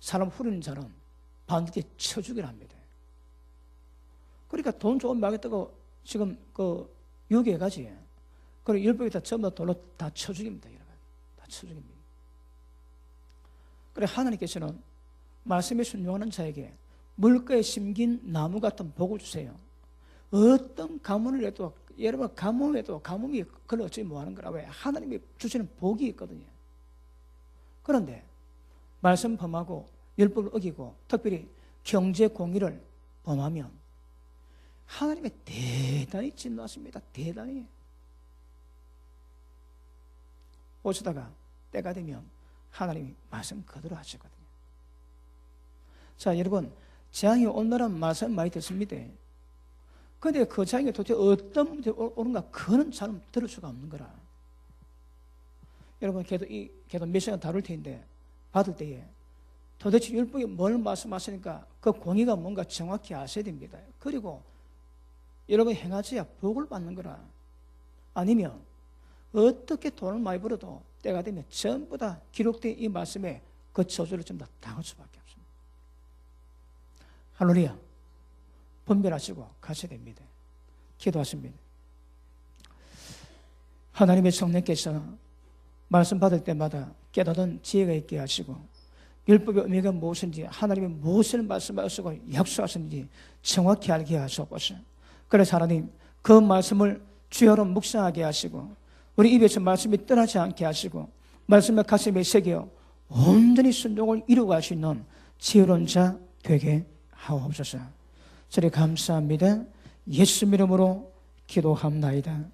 사람 후리는 자는 반드시 쳐 죽이랍니다. 그러니까 돈 조금 마겠다고 지금 그 유괴가지. 그리고 율법에다 전부 다 돌로 다 쳐 죽입니다, 여러분. 다 쳐 죽입니다. 그래 하나님께서는 말씀에 순종하는 자에게 물가에 심긴 나무 같은 복을 주세요. 어떤 가뭄을 해도, 여러분 가뭄에도 가뭄이 그걸 어찌 뭐하는 거라. 왜? 하나님이 주시는 복이 있거든요. 그런데 말씀 범하고 율법을 어기고 특별히 경제 공의를 범하면 하나님이 대단히 진노하십니다. 대단히. 오시다가 때가 되면 하나님이 말씀 그대로 하시거든요. 자, 여러분, 재앙이 온다는 말씀 많이 듣습니다. 그런데 그 재앙이 도대체 어떤 문제 오는가, 그거는 잘 들을 수가 없는 거라. 여러분, 걔도 몇 시간 다룰 텐데 받을 때에 도대체 율법이 뭘 말씀하시니까 그 공의가 뭔가 정확히 아셔야 됩니다. 그리고 여러분 행하지야 복을 받는 거라. 아니면 어떻게 돈을 많이 벌어도 때가 되면 전부 다 기록된 이 말씀에 그 저주를 전부 다 당할 수밖에 없습니다. 할렐루야. 분별하시고 가셔야 됩니다. 기도하십니다. 하나님의 성령께서 말씀 받을 때마다 깨닫는 지혜가 있게 하시고 율법의 의미가 무엇인지, 하나님이 무엇을 말씀하시고 약속하셨는지 정확히 알게 하시옵소서. 그래서 하나님 그 말씀을 주여로 묵상하게 하시고 우리 입에서 말씀이 떠나지 않게 하시고 말씀의 가슴에 새겨 온전히 순종을 이루고 할 수 있는 지혜로운 자 되게 하옵소서. 저리 감사합니다. 예수 이름으로 기도합나이다.